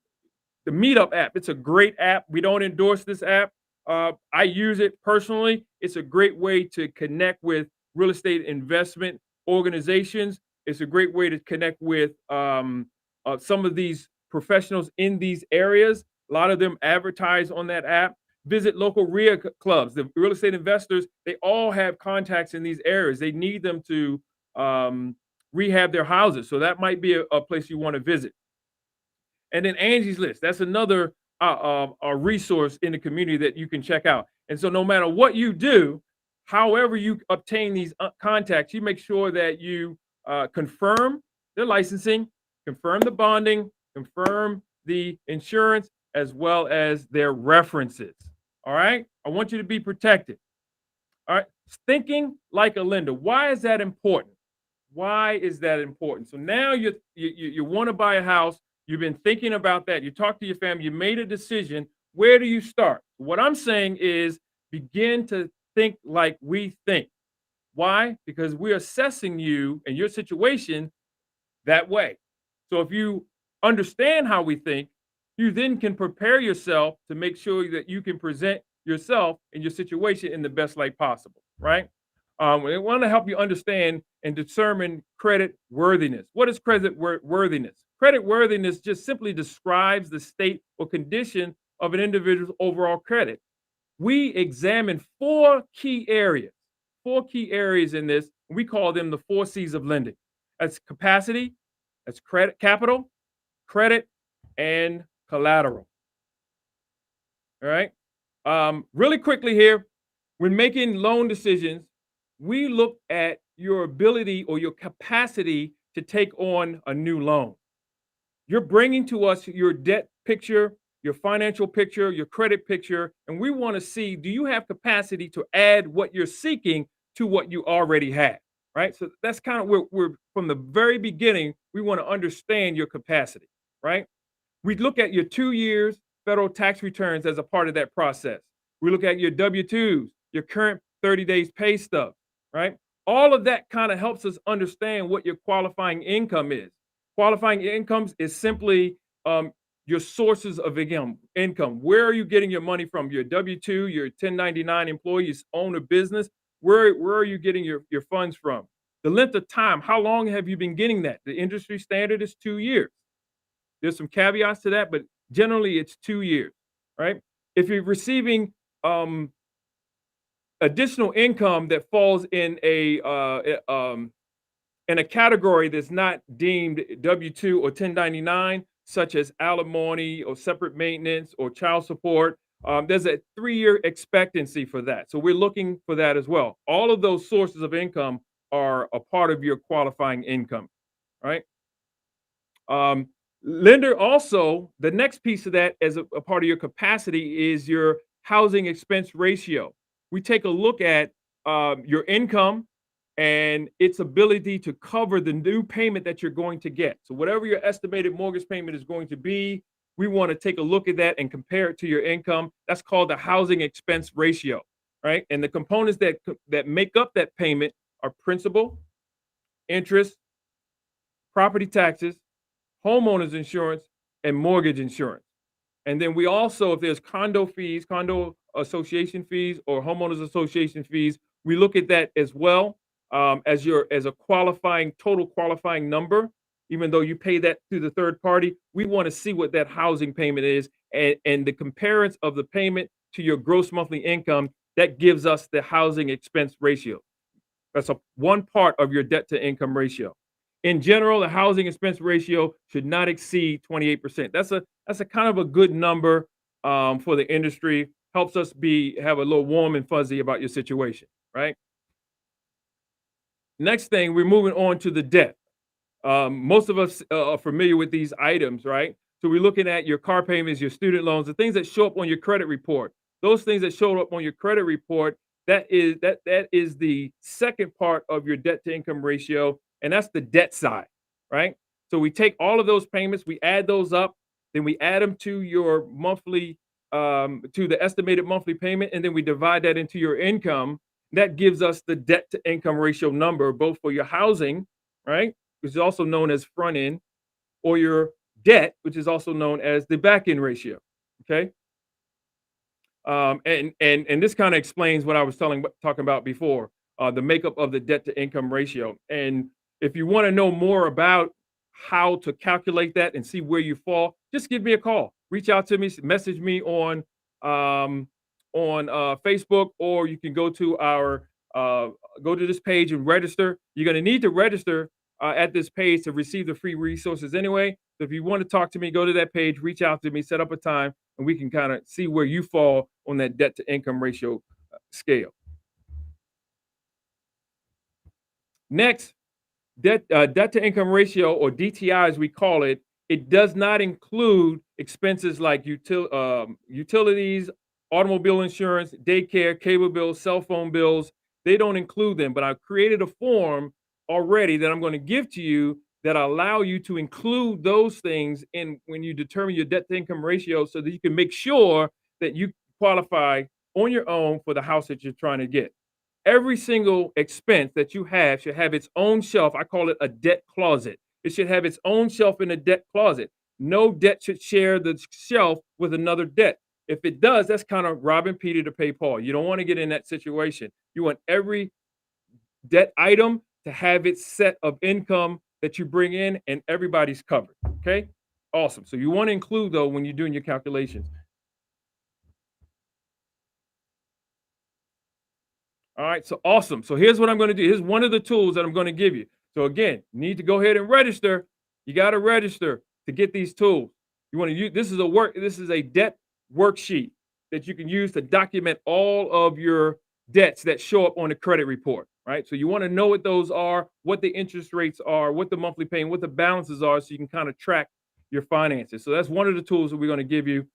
Meetup app, it's a great app. We don't endorse this app. I use it personally. It's a great way to connect with real estate investment organizations. It's a great way to connect with some of these professionals in these areas. A lot of them advertise on that app. Visit local REIA clubs. The real estate investors, they all have contacts in these areas. They need them to rehab their houses. So that might be a place you want to visit. And then Angie's List. That's another a resource in the community that you can check out. And so no matter what you do, however you obtain these contacts, you make sure that you confirm their licensing, confirm the bonding, confirm the insurance, as well as their references. All right. I want you to be protected. All right. Thinking like a lender. Why is that important? Why is that important? So now you want to buy a house. You've been thinking about that. You talk to your family. You made a decision. Where do you start? What I'm saying is begin to think like we think. Why? Because we're assessing you and your situation that way. So if you understand how we think, you then can prepare yourself to make sure that you can present yourself and your situation in the best light possible, right? We want to help you understand and determine credit worthiness. What is credit worthiness? Credit worthiness just simply describes the state or condition of an individual's overall credit. We examine four key areas in this. We call them the 4 C's of lending. That's capacity, that's credit, capital, credit, and collateral. All right. Really quickly here, when making loan decisions, we look at your ability or your capacity to take on a new loan. You're bringing to us your debt picture, your financial picture, your credit picture, and we want to see, do you have capacity to add what you're seeking to what you already have, right? So that's kind of where we're from the very beginning, we want to understand your capacity, right? We look at your 2 years federal tax returns as a part of that process. We look at your W-2s, your current 30 days pay stub, right? All of that kind of helps us understand what your qualifying income is. Qualifying incomes is simply your sources of income. Where are you getting your money from? Your W-2, your 1099 employee, you own a business. Where are you getting your funds from? The length of time, how long have you been getting that? The industry standard is 2 years. There's some caveats to that, but generally it's 2 years, right? If you're receiving additional income that falls in a category that's not deemed W-2 or 1099, such as alimony or separate maintenance or child support. There's a 3-year expectancy for that. So we're looking for that as well. All of those sources of income are a part of your qualifying income, right? Um, Lender also, the next piece of that as a part of your capacity is your housing expense ratio. We take a look at your income and its ability to cover the new payment that you're going to get. So whatever your estimated mortgage payment is going to be, we want to take a look at that and compare it to your income. That's called the housing expense ratio, right? And the components that make up that payment are principal, interest, property taxes, homeowners insurance, and mortgage insurance. And then we also, if there's condo fees, condo association fees, or homeowners association fees, we look at that as well, as a qualifying total qualifying number. Even though you pay that to the third party, we want to see what that housing payment is, and the comparison of the payment to your gross monthly income. That gives us the housing expense ratio. That's one part of your debt to income ratio. In general, the housing expense ratio should not exceed 28%. That's a kind of a good number for the industry. Helps us have a little warm and fuzzy about your situation, right? Next thing, we're moving on to the debt. Most of us are familiar with these items, right? So we're looking at your car payments, your student loans, the things that show up on your credit report. Those things that show up on your credit report, that is the second part of your debt to income ratio, and that's the debt side, right? So we take all of those payments, we add those up, then we add them to your monthly, to the estimated monthly payment, and then we divide that into your income. That gives us the debt to income ratio number, both for your housing, right, which is also known as front end, or your debt, which is also known as the back end ratio. Okay. And this kind of explains what I was talking about before, the makeup of the debt to income ratio. And if you want to know more about how to calculate that and see where you fall, just give me a call. Reach out to me, message me um, on Facebook, or you can go to this page and register. You're going to need to register at this page to receive the free resources anyway. So if you want to talk to me, go to that page, reach out to me, set up a time, and we can kind of see where you fall on that debt to income ratio scale. Next, debt to income ratio, or DTI as we call it, it does not include expenses like utilities, automobile insurance, daycare, cable bills, cell phone bills. They don't include them, but I've created a form already that I'm going to give to you that allow you to include those things in when you determine your debt to income ratio, so that you can make sure that you qualify on your own for the house that you're trying to get. Every single expense that you have should have its own shelf. I call it a debt closet. It should have its own shelf in a debt closet. No debt should share the shelf with another debt. If it does, that's kind of robbing Peter to pay Paul. You don't want to get in that situation. You want every debt item to have its set of income that you bring in, and everybody's covered. Okay? Awesome. So you want to include, though, when you're doing your calculations. All right, so awesome. So here's what I'm going to do. Here's one of the tools that I'm going to give you. So again, you need to go ahead and register. You got to register to get these tools. You want to use this is a debt worksheet that you can use to document all of your debts that show up on the credit report, right? So you want to know what those are, what the interest rates are, what the monthly payment, what the balances are, so you can kind of track your finances. So that's one of the tools that we're going to give you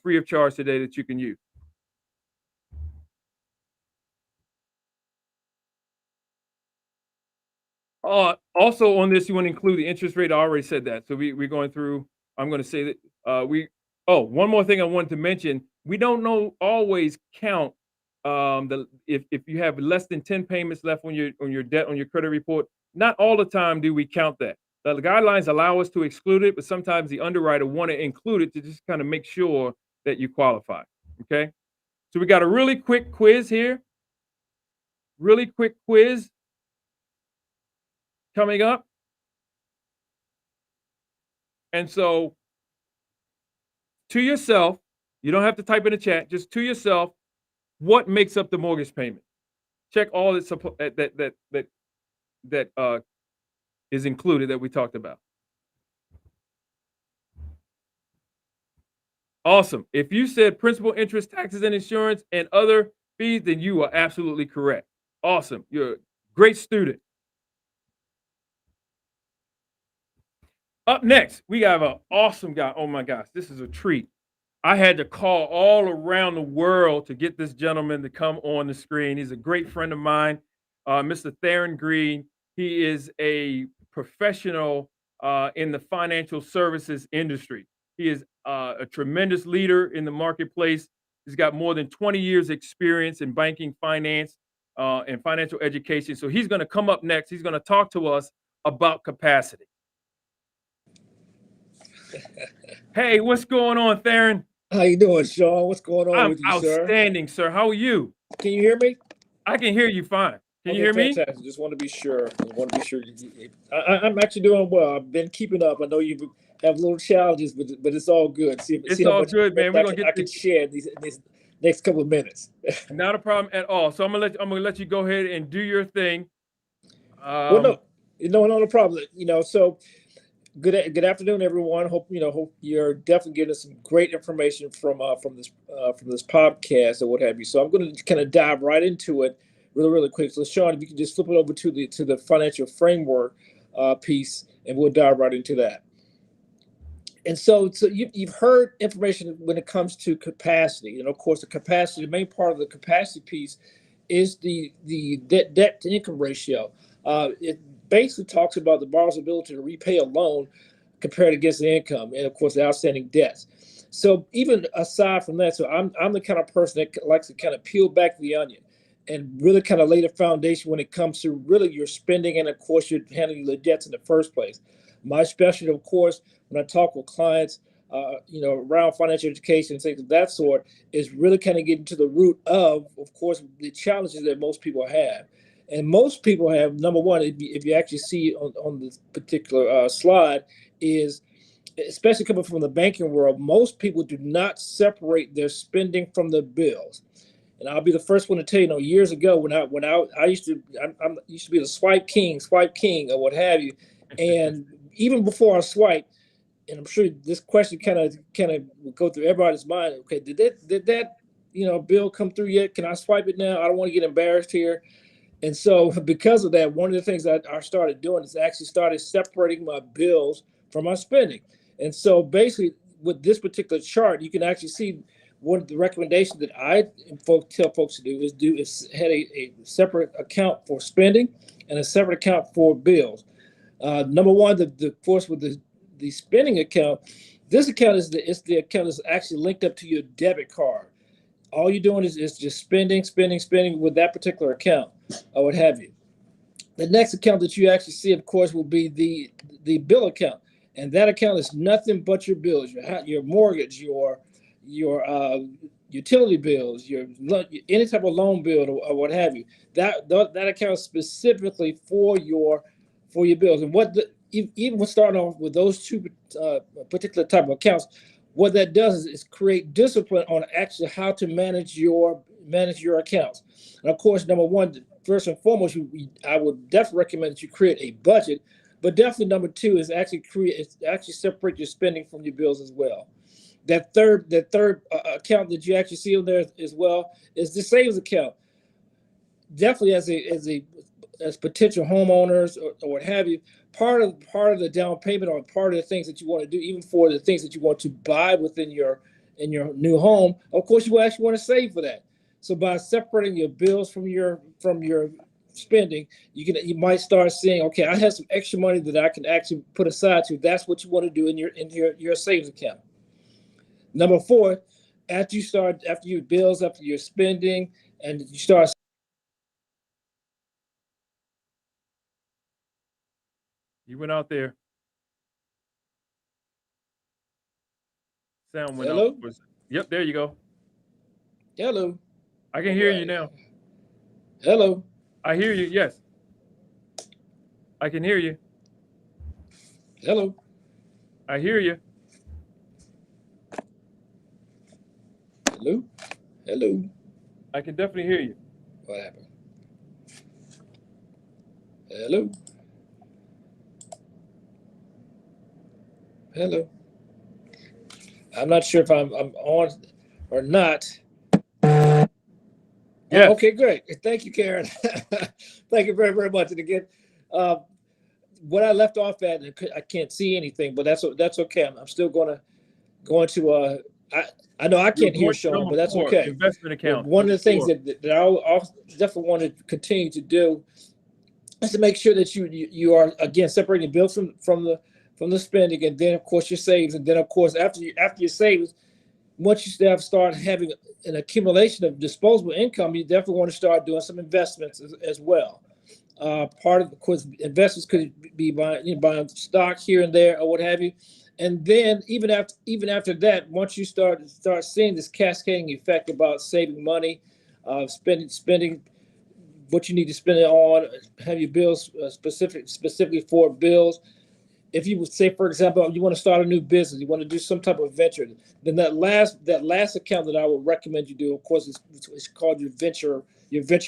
free of charge today that you can use. Also on this, you want to include the interest rate. I already said that. So we're going through, I'm going to say that one more thing I wanted to mention. We don't always count if you have less than 10 payments left on your debt on your credit report. Not all the time do we count that. The guidelines allow us to exclude it, but sometimes the underwriter want to include it to just kind of make sure that you qualify. Okay. So we got a really quick quiz here. Really quick quiz coming up. And so, to yourself, you don't have to type in the chat, just to yourself, what makes up the mortgage payment. Check all that is included that we talked about. Awesome. If you said principal, interest, taxes, and insurance and other fees, then you are absolutely correct. Awesome. You're a great student. Up next, we have an awesome guy. Oh my gosh, this is a treat. I had to call all around the world to get this gentleman to come on the screen. He's a great friend of mine, Mr. Theron Green. He is a professional in the financial services industry. He is a tremendous leader in the marketplace. He's got more than 20 years experience in banking, finance, and financial education. So he's going to come up next. He's going to talk to us about capacity. Hey, what's going on, Theron? How you doing, Shawn? What's going on I'm with you, sir? outstanding, sir. How are you? Can you hear me? I can hear you fine. Can you hear me? Fantastic. Just want to be sure. I'm actually doing well. I've been keeping up. I know you have little challenges, but it's all good. It's all good, man. We're gonna get I can share in these next couple of minutes. Not a problem at all. So I'm gonna let you go ahead and do your thing. Well, no problem. So good afternoon, everyone. Hope you're definitely getting some great information from this podcast or what have you. So I'm going to kind of dive right into it really quick. So Shawn, if you can just flip it over to the financial framework piece, and we'll dive right into that. And so you've heard information when it comes to capacity, and of course the main part of the capacity piece is the debt to income ratio. It basically talks about the borrower's ability to repay a loan compared against the income, and of course the outstanding debts. So even aside from that, so I'm the kind of person that likes to kind of peel back the onion and really kind of lay the foundation when it comes to really your spending, and of course you're handling the debts in the first place. My specialty, of course, when I talk with clients, around financial education and things of that sort, is really kind of getting to the root of course, the challenges that most people have. And most people have, number one, if you actually see on this particular slide, is especially coming from the banking world, most people do not separate their spending from their bills. And I'll be the first one to tell you, years ago when I used to be the swipe king or what have you, and even before I swipe, and I'm sure this question kind of will go through everybody's mind. Okay, did that bill come through yet? Can I swipe it now? I don't want to get embarrassed here. And so because of that, one of the things that I started doing is actually started separating my bills from my spending. And so basically with this particular chart, you can actually see one of the recommendations that I tell folks to do is have a separate account for spending and a separate account for bills. Number one, of course, with the spending account, this account is the account that's actually linked up to your debit card. All you're doing is just spending with that particular account or what have you. The next account that you actually see, of course, will be the bill account. And that account is nothing but your bills, your mortgage, your utility bills, your any type of loan bill or what have you. That account is specifically for your bills. And even when starting off with those two particular type of accounts, what that does is create discipline on actually how to manage your accounts. And of course, number one, first and foremost, I would definitely recommend that you create a budget. But definitely number two is actually separate your spending from your bills as well. That third account that you actually see on there as well is the savings account. Definitely as potential homeowners or what have you, part of the down payment or part of the things that you want to do, even for the things that you want to buy within your new home, of course you actually want to save for that. So by separating your bills from your spending, you might start seeing, okay, I have some extra money that I can actually put aside to. That's what you want to do in your savings account. Number four, after your bills, after your spending, and you start. You went out there. Sound went Hello? out. Yep, there you go. Hello. I can hear you now. Hello. I hear you. Yes. I can hear you. Hello. I hear you. Hello. Hello. I can definitely hear you. What happened? Hello? Hello? I'm not sure if I'm on or not. Yes. Oh, okay, great. Thank you, Karen. Thank you very, very much. And again, what I left off at, I can't see anything, but that's okay. I'm still going to. I know I can't hear Shawn, but that's okay. Investment account. One of the things that I definitely want to continue to do is to make sure that you are again separating bills from the spending, and then of course your savings, and then of course after your savings, once you start having an accumulation of disposable income, you definitely want to start doing some investments as well. Part of course investments could be buying stock here and there or what have you, and then even after that, once you start seeing this cascading effect about saving money, spending what you need to spend it on, have your bills specifically for bills. If you would say, for example, you want to start a new business, you want to do some type of venture, then that last account that I would recommend you do, of course, it's called your venture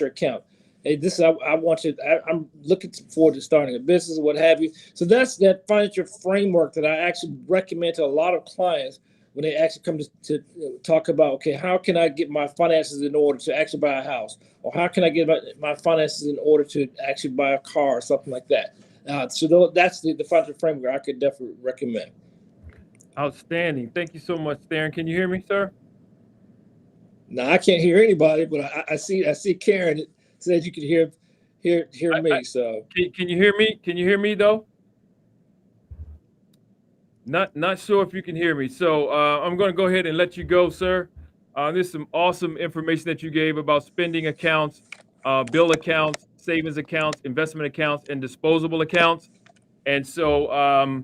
account. Hey, this is I'm looking forward to starting a business or what have you. So that's that financial framework that I actually recommend to a lot of clients when they actually come to talk about, okay, how can I get my finances in order to actually buy a house, or how can I get my finances in order to actually buy a car or something like that. So that's the financial framework I could definitely recommend. Outstanding. Thank you so much, Darren. Can you hear me, sir? Now I can't hear anybody, but I see Karen said you could hear me. So can you hear me? Can you hear me though? Not sure if you can hear me. So I'm going to go ahead and let you go, sir. There's some awesome information that you gave about spending accounts, bill accounts, savings accounts, investment accounts, and disposable accounts. And so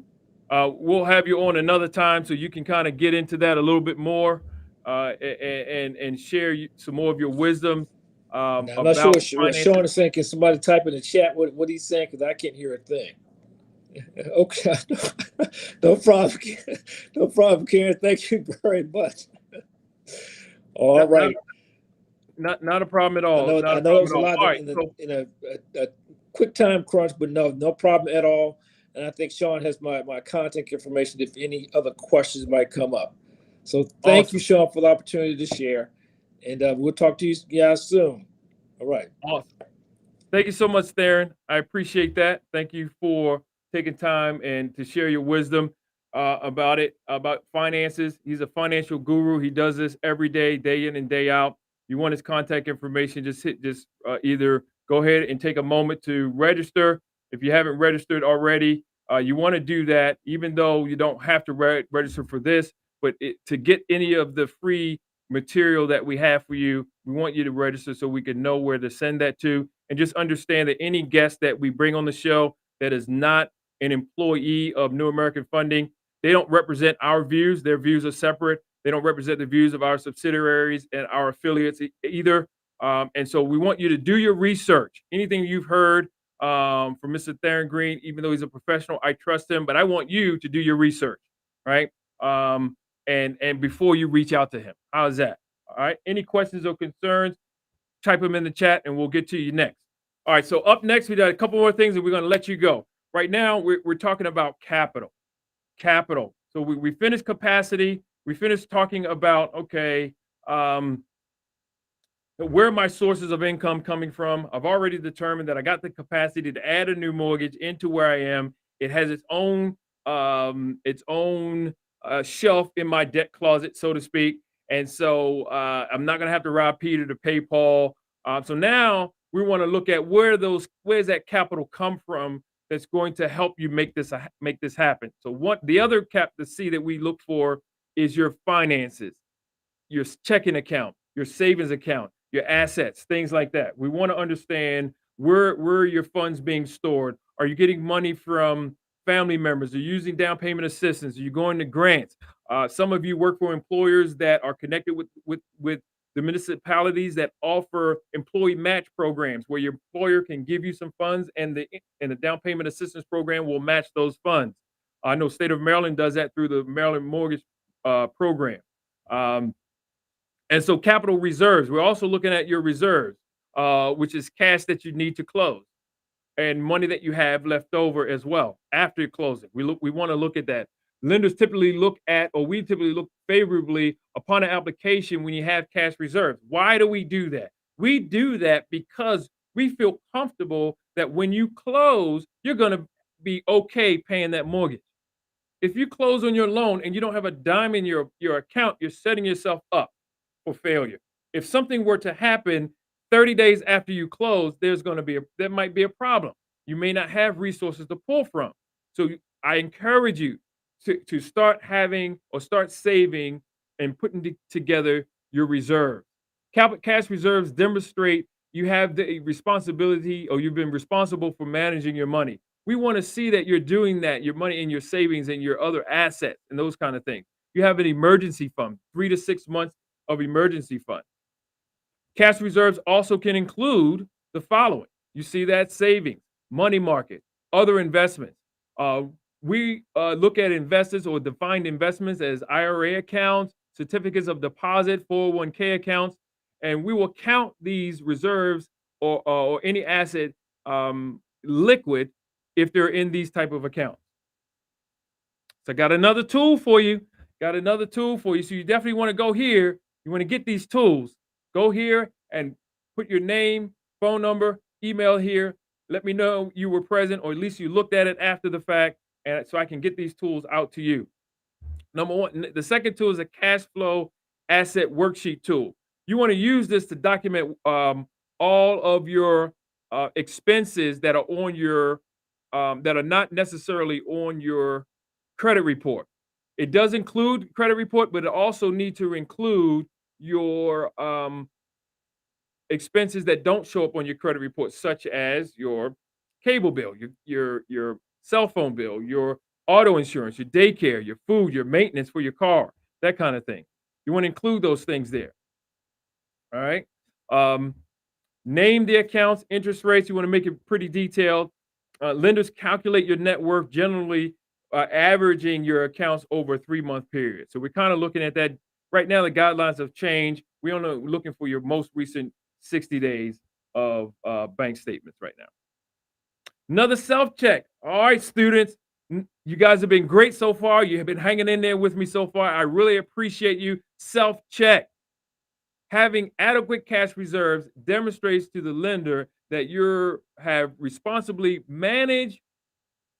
we'll have you on another time so you can kind of get into that a little bit more and share some more of your wisdom. I'm not sure what Shawn is saying. Can somebody type in the chat what he's saying? Because I can't hear a thing. Okay, no problem. No problem, Karen. Thank you very much. All right. Not a problem at all. I know it was a lot in a quick time crunch, but no problem at all. And I think Shawn has my contact information if any other questions might come up. So thank you, Shawn, for the opportunity to share. And we'll talk to you guys soon. All right. Awesome. Thank you so much, Darren. I appreciate that. Thank you for taking time and to share your wisdom about finances. He's a financial guru. He does this every day, day in and day out. You want his contact information, just either go ahead and take a moment to register. If you haven't registered already, you want to do that, even though you don't have to register for this, but to get any of the free material that we have for you, we want you to register so we can know where to send that to. And just understand that any guest that we bring on the show that is not an employee of New American Funding, they don't represent our views. Their views are separate. They don't represent the views of our subsidiaries and our affiliates either. And so we want you to do your research. Anything you've heard from Mr. Darren Green, even though he's a professional, I trust him, but I want you to do your research, right? And before you reach out to him. How's that? All right. Any questions or concerns, type them in the chat and we'll get to you next. All right. So up next, we got a couple more things and we're going to let you go. Right now, we're talking about capital. So we finished capacity. We finished talking about, okay, where are my sources of income coming from? I've already determined that I got the capacity to add a new mortgage into where I am. It has its own shelf in my debt closet, so to speak. And so I'm not going to have to rob Peter to pay Paul. So now we want to look at where's that capital come from that's going to help you make this happen. So the other the C that we look for is your finances, your checking account, your savings account, your assets, things like that. We want to understand where are your funds being stored? Are you getting money from family members? Are you using down payment assistance? Are you going to grants? Some of you work for employers that are connected with the municipalities that offer employee match programs where your employer can give you some funds and the down payment assistance program will match those funds. I know state of Maryland does that through the Maryland Mortgage Program. And so capital reserves, we're also looking at your reserves, which is cash that you need to close and money that you have left over as well after closing. We want to look at that. Lenders typically look at, or we typically look favorably upon an application when you have cash reserves. Why do we do that? We do that because we feel comfortable that when you close, you're going to be okay paying that mortgage. If you close on your loan and you don't have a dime in your account, you're setting yourself up for failure. If something were to happen 30 days after you close, there might be a problem. You may not have resources to pull from. So I encourage you to start having or start saving and putting together your reserves. Cash reserves demonstrate you have the responsibility, or you've been responsible for managing your money. We want to see that you're doing that, your money in your savings and your other assets and those kind of things. You have an emergency fund, 3 to 6 months of emergency fund. Cash reserves also can include the following. You see that: savings, money market, other investments. We look at investors or defined investments as IRA accounts, certificates of deposit, 401k accounts, and we will count these reserves or any asset liquid if they're in these type of accounts. So I got another tool for you. So you definitely want to go here. You want to get these tools. Go here and put your name, phone number, email here. Let me know you were present, or at least you looked at it after the fact, and so I can get these tools out to you. Number one, the second tool is a cash flow asset worksheet tool. You want to use this to document all of your expenses that are on your that are not necessarily on your credit report. It does include credit report, but it also needs to include your expenses that don't show up on your credit report, such as your cable bill, your cell phone bill, your auto insurance, your daycare, your food, your maintenance for your car, that kind of thing. You want to include those things there. All right. Name the accounts, interest rates. You want to make it pretty detailed. Lenders calculate your net worth, generally averaging your accounts over a 3-month period. So we're kind of looking at that. Right now, the guidelines have changed. We're looking for your most recent 60 days of bank statements right now. Another self-check. All right, students, you guys have been great so far. You have been hanging in there with me so far. I really appreciate you. Self-check. Having adequate cash reserves demonstrates to the lender that you have responsibly managed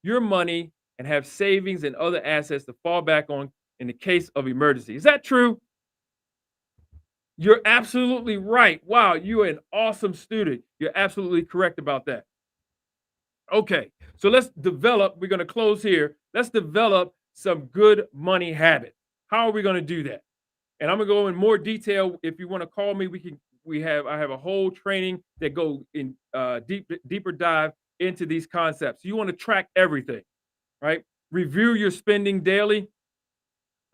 your money and have savings and other assets to fall back on in the case of emergency. Is that true? You're absolutely right. Wow, you're an awesome student. You're absolutely correct about that. Okay, so we're going to close here. Let's develop some good money habits. How are we going to do that? And I'm going to go in more detail. If you want to call me, I have a whole training that go in deeper dive into these concepts. You want to track everything, right? Review your spending daily.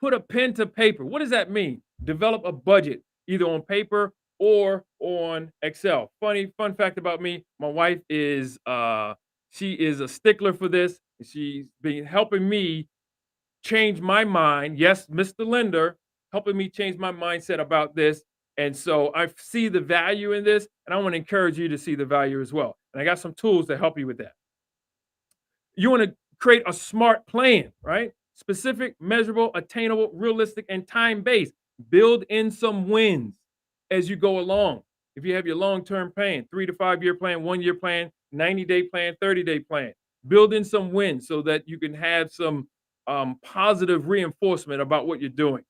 Put a pen to paper. What does that mean? Develop a budget, either on paper or on Excel. Fun fact about me, my wife is she is a stickler for this. She's been helping me change my mind. Yes, Mr. Lender, helping me change my mindset about this. And so I see the value in this, and I want to encourage you to see the value as well. And I got some tools to help you with that. You want to create a SMART plan, right? Specific, measurable, attainable, realistic, and time-based. Build in some wins as you go along. If you have your long-term plan, 3 to 5 year plan, 1 year plan, 90-day plan, 30-day plan, build in some wins so that you can have some positive reinforcement about what you're doing.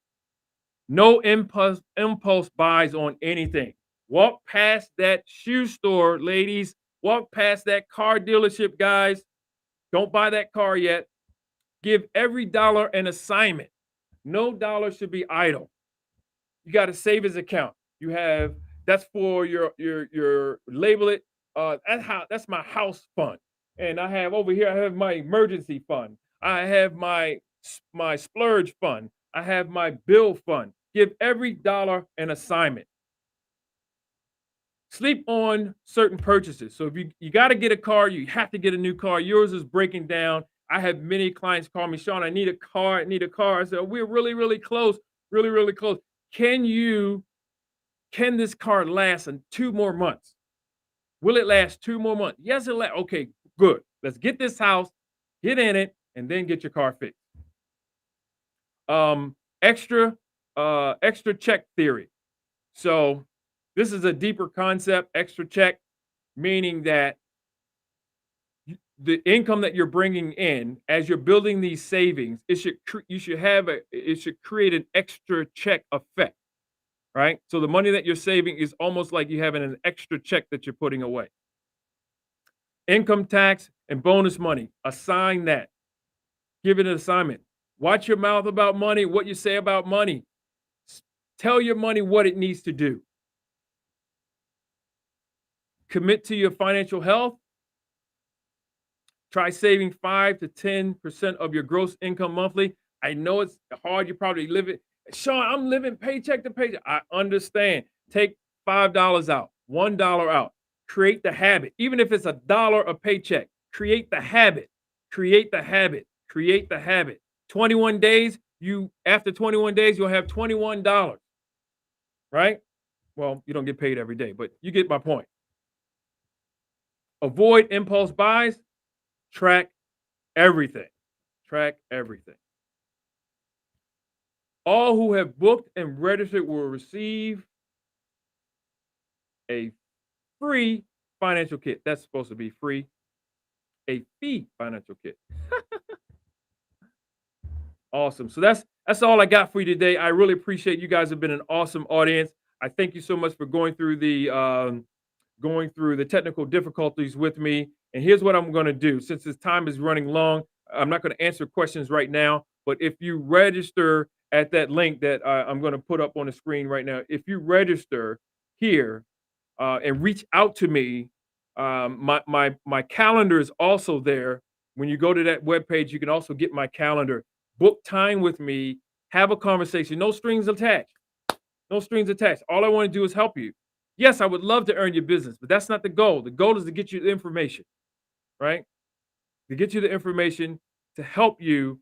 No impulse buys on anything. Walk past that shoe store, ladies. Walk past that car dealership, guys. Don't buy that car yet. Give every dollar an assignment. No dollar should be idle. You got a savings account. That's for your label it. That's my house fund. And I have over here, I have my emergency fund. I have my splurge fund. I have my bill fund. Give every dollar an assignment. Sleep on certain purchases. So if you got to get a car, you have to get a new car. Yours is breaking down. I have many clients call me, Shawn, I need a car. I said, we're really, really close. Really, really close. Can you Can this car last in 2 more months? Will it last 2 more months? Yes, it'll last. Okay, good. Let's get this house, get in it, and then get your car fixed. Extra check theory. So this is a deeper concept, extra check, meaning that the income that you're bringing in as you're building these savings, it should create an extra check effect, right? So the money that you're saving is almost like you having an extra check that you're putting away. Income tax and bonus money, assign that. Give it an assignment. Watch your mouth about money, what you say about money. Tell your money what it needs to do. Commit to your financial health. Try saving 5 to 10% of your gross income monthly. I know it's hard. You probably live it. Shawn, I'm living paycheck to paycheck. I understand. Take $5 out, $1 out. Create the habit. Even if it's $1 a paycheck, create the habit. Create the habit. Create the habit. 21 days, after 21 days, you'll have $21, right? Well, you don't get paid every day, but you get my point. Avoid impulse buys. Track everything. Track everything. All who have booked and registered will receive a free financial kit. That's supposed to be free. A fee financial kit. Awesome. So that's all I got for you today. I really appreciate you guys have been an awesome audience. I thank you so much for going through the technical difficulties with me. And here's what I'm going to do. Since this time is running long, I'm not going to answer questions right now. But if you register at that link that I'm going to put up on the screen right now, if you register here and reach out to me, my calendar is also there. When you go to that webpage, you can also get my calendar. Book time with me. Have a conversation. No strings attached. No strings attached. All I want to do is help you. Yes, I would love to earn your business, but that's not the goal. The goal is to get you the information, right? To get you the information to help you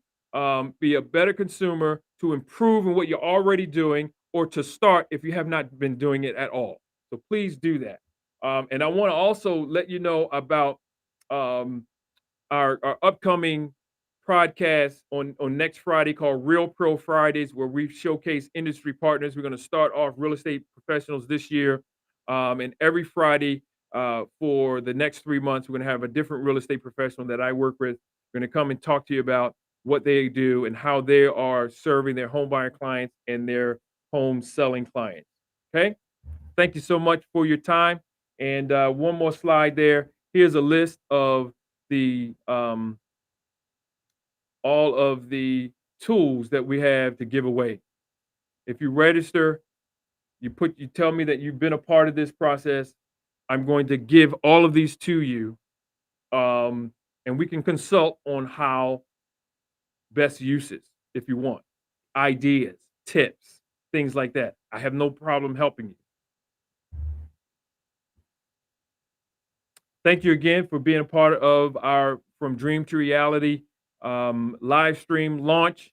be a better consumer, to improve in what you're already doing, or to start if you have not been doing it at all. So please do that. And I want to also let you know about our upcoming podcast on next Friday called Real Pro Fridays, where we showcase industry partners. We're going to start off real estate professionals this year. And every Friday for the next 3 months, we're going to have a different real estate professional that I work with. We're going to come and talk to you about what they do and how they are serving their home buyer clients and their home selling clients. Okay. Thank you so much for your time. And one more slide there. Here's a list of the all of the tools that we have to give away. If you register, you tell me that you've been a part of this process, I'm going to give all of these to you. And we can consult on how best uses if you want. Ideas, tips, things like that. I have no problem helping you. Thank you again for being a part of our From Dream to Reality live stream launch,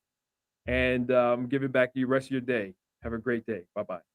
and give it back to you the rest of your day. Have a great day. Bye-bye.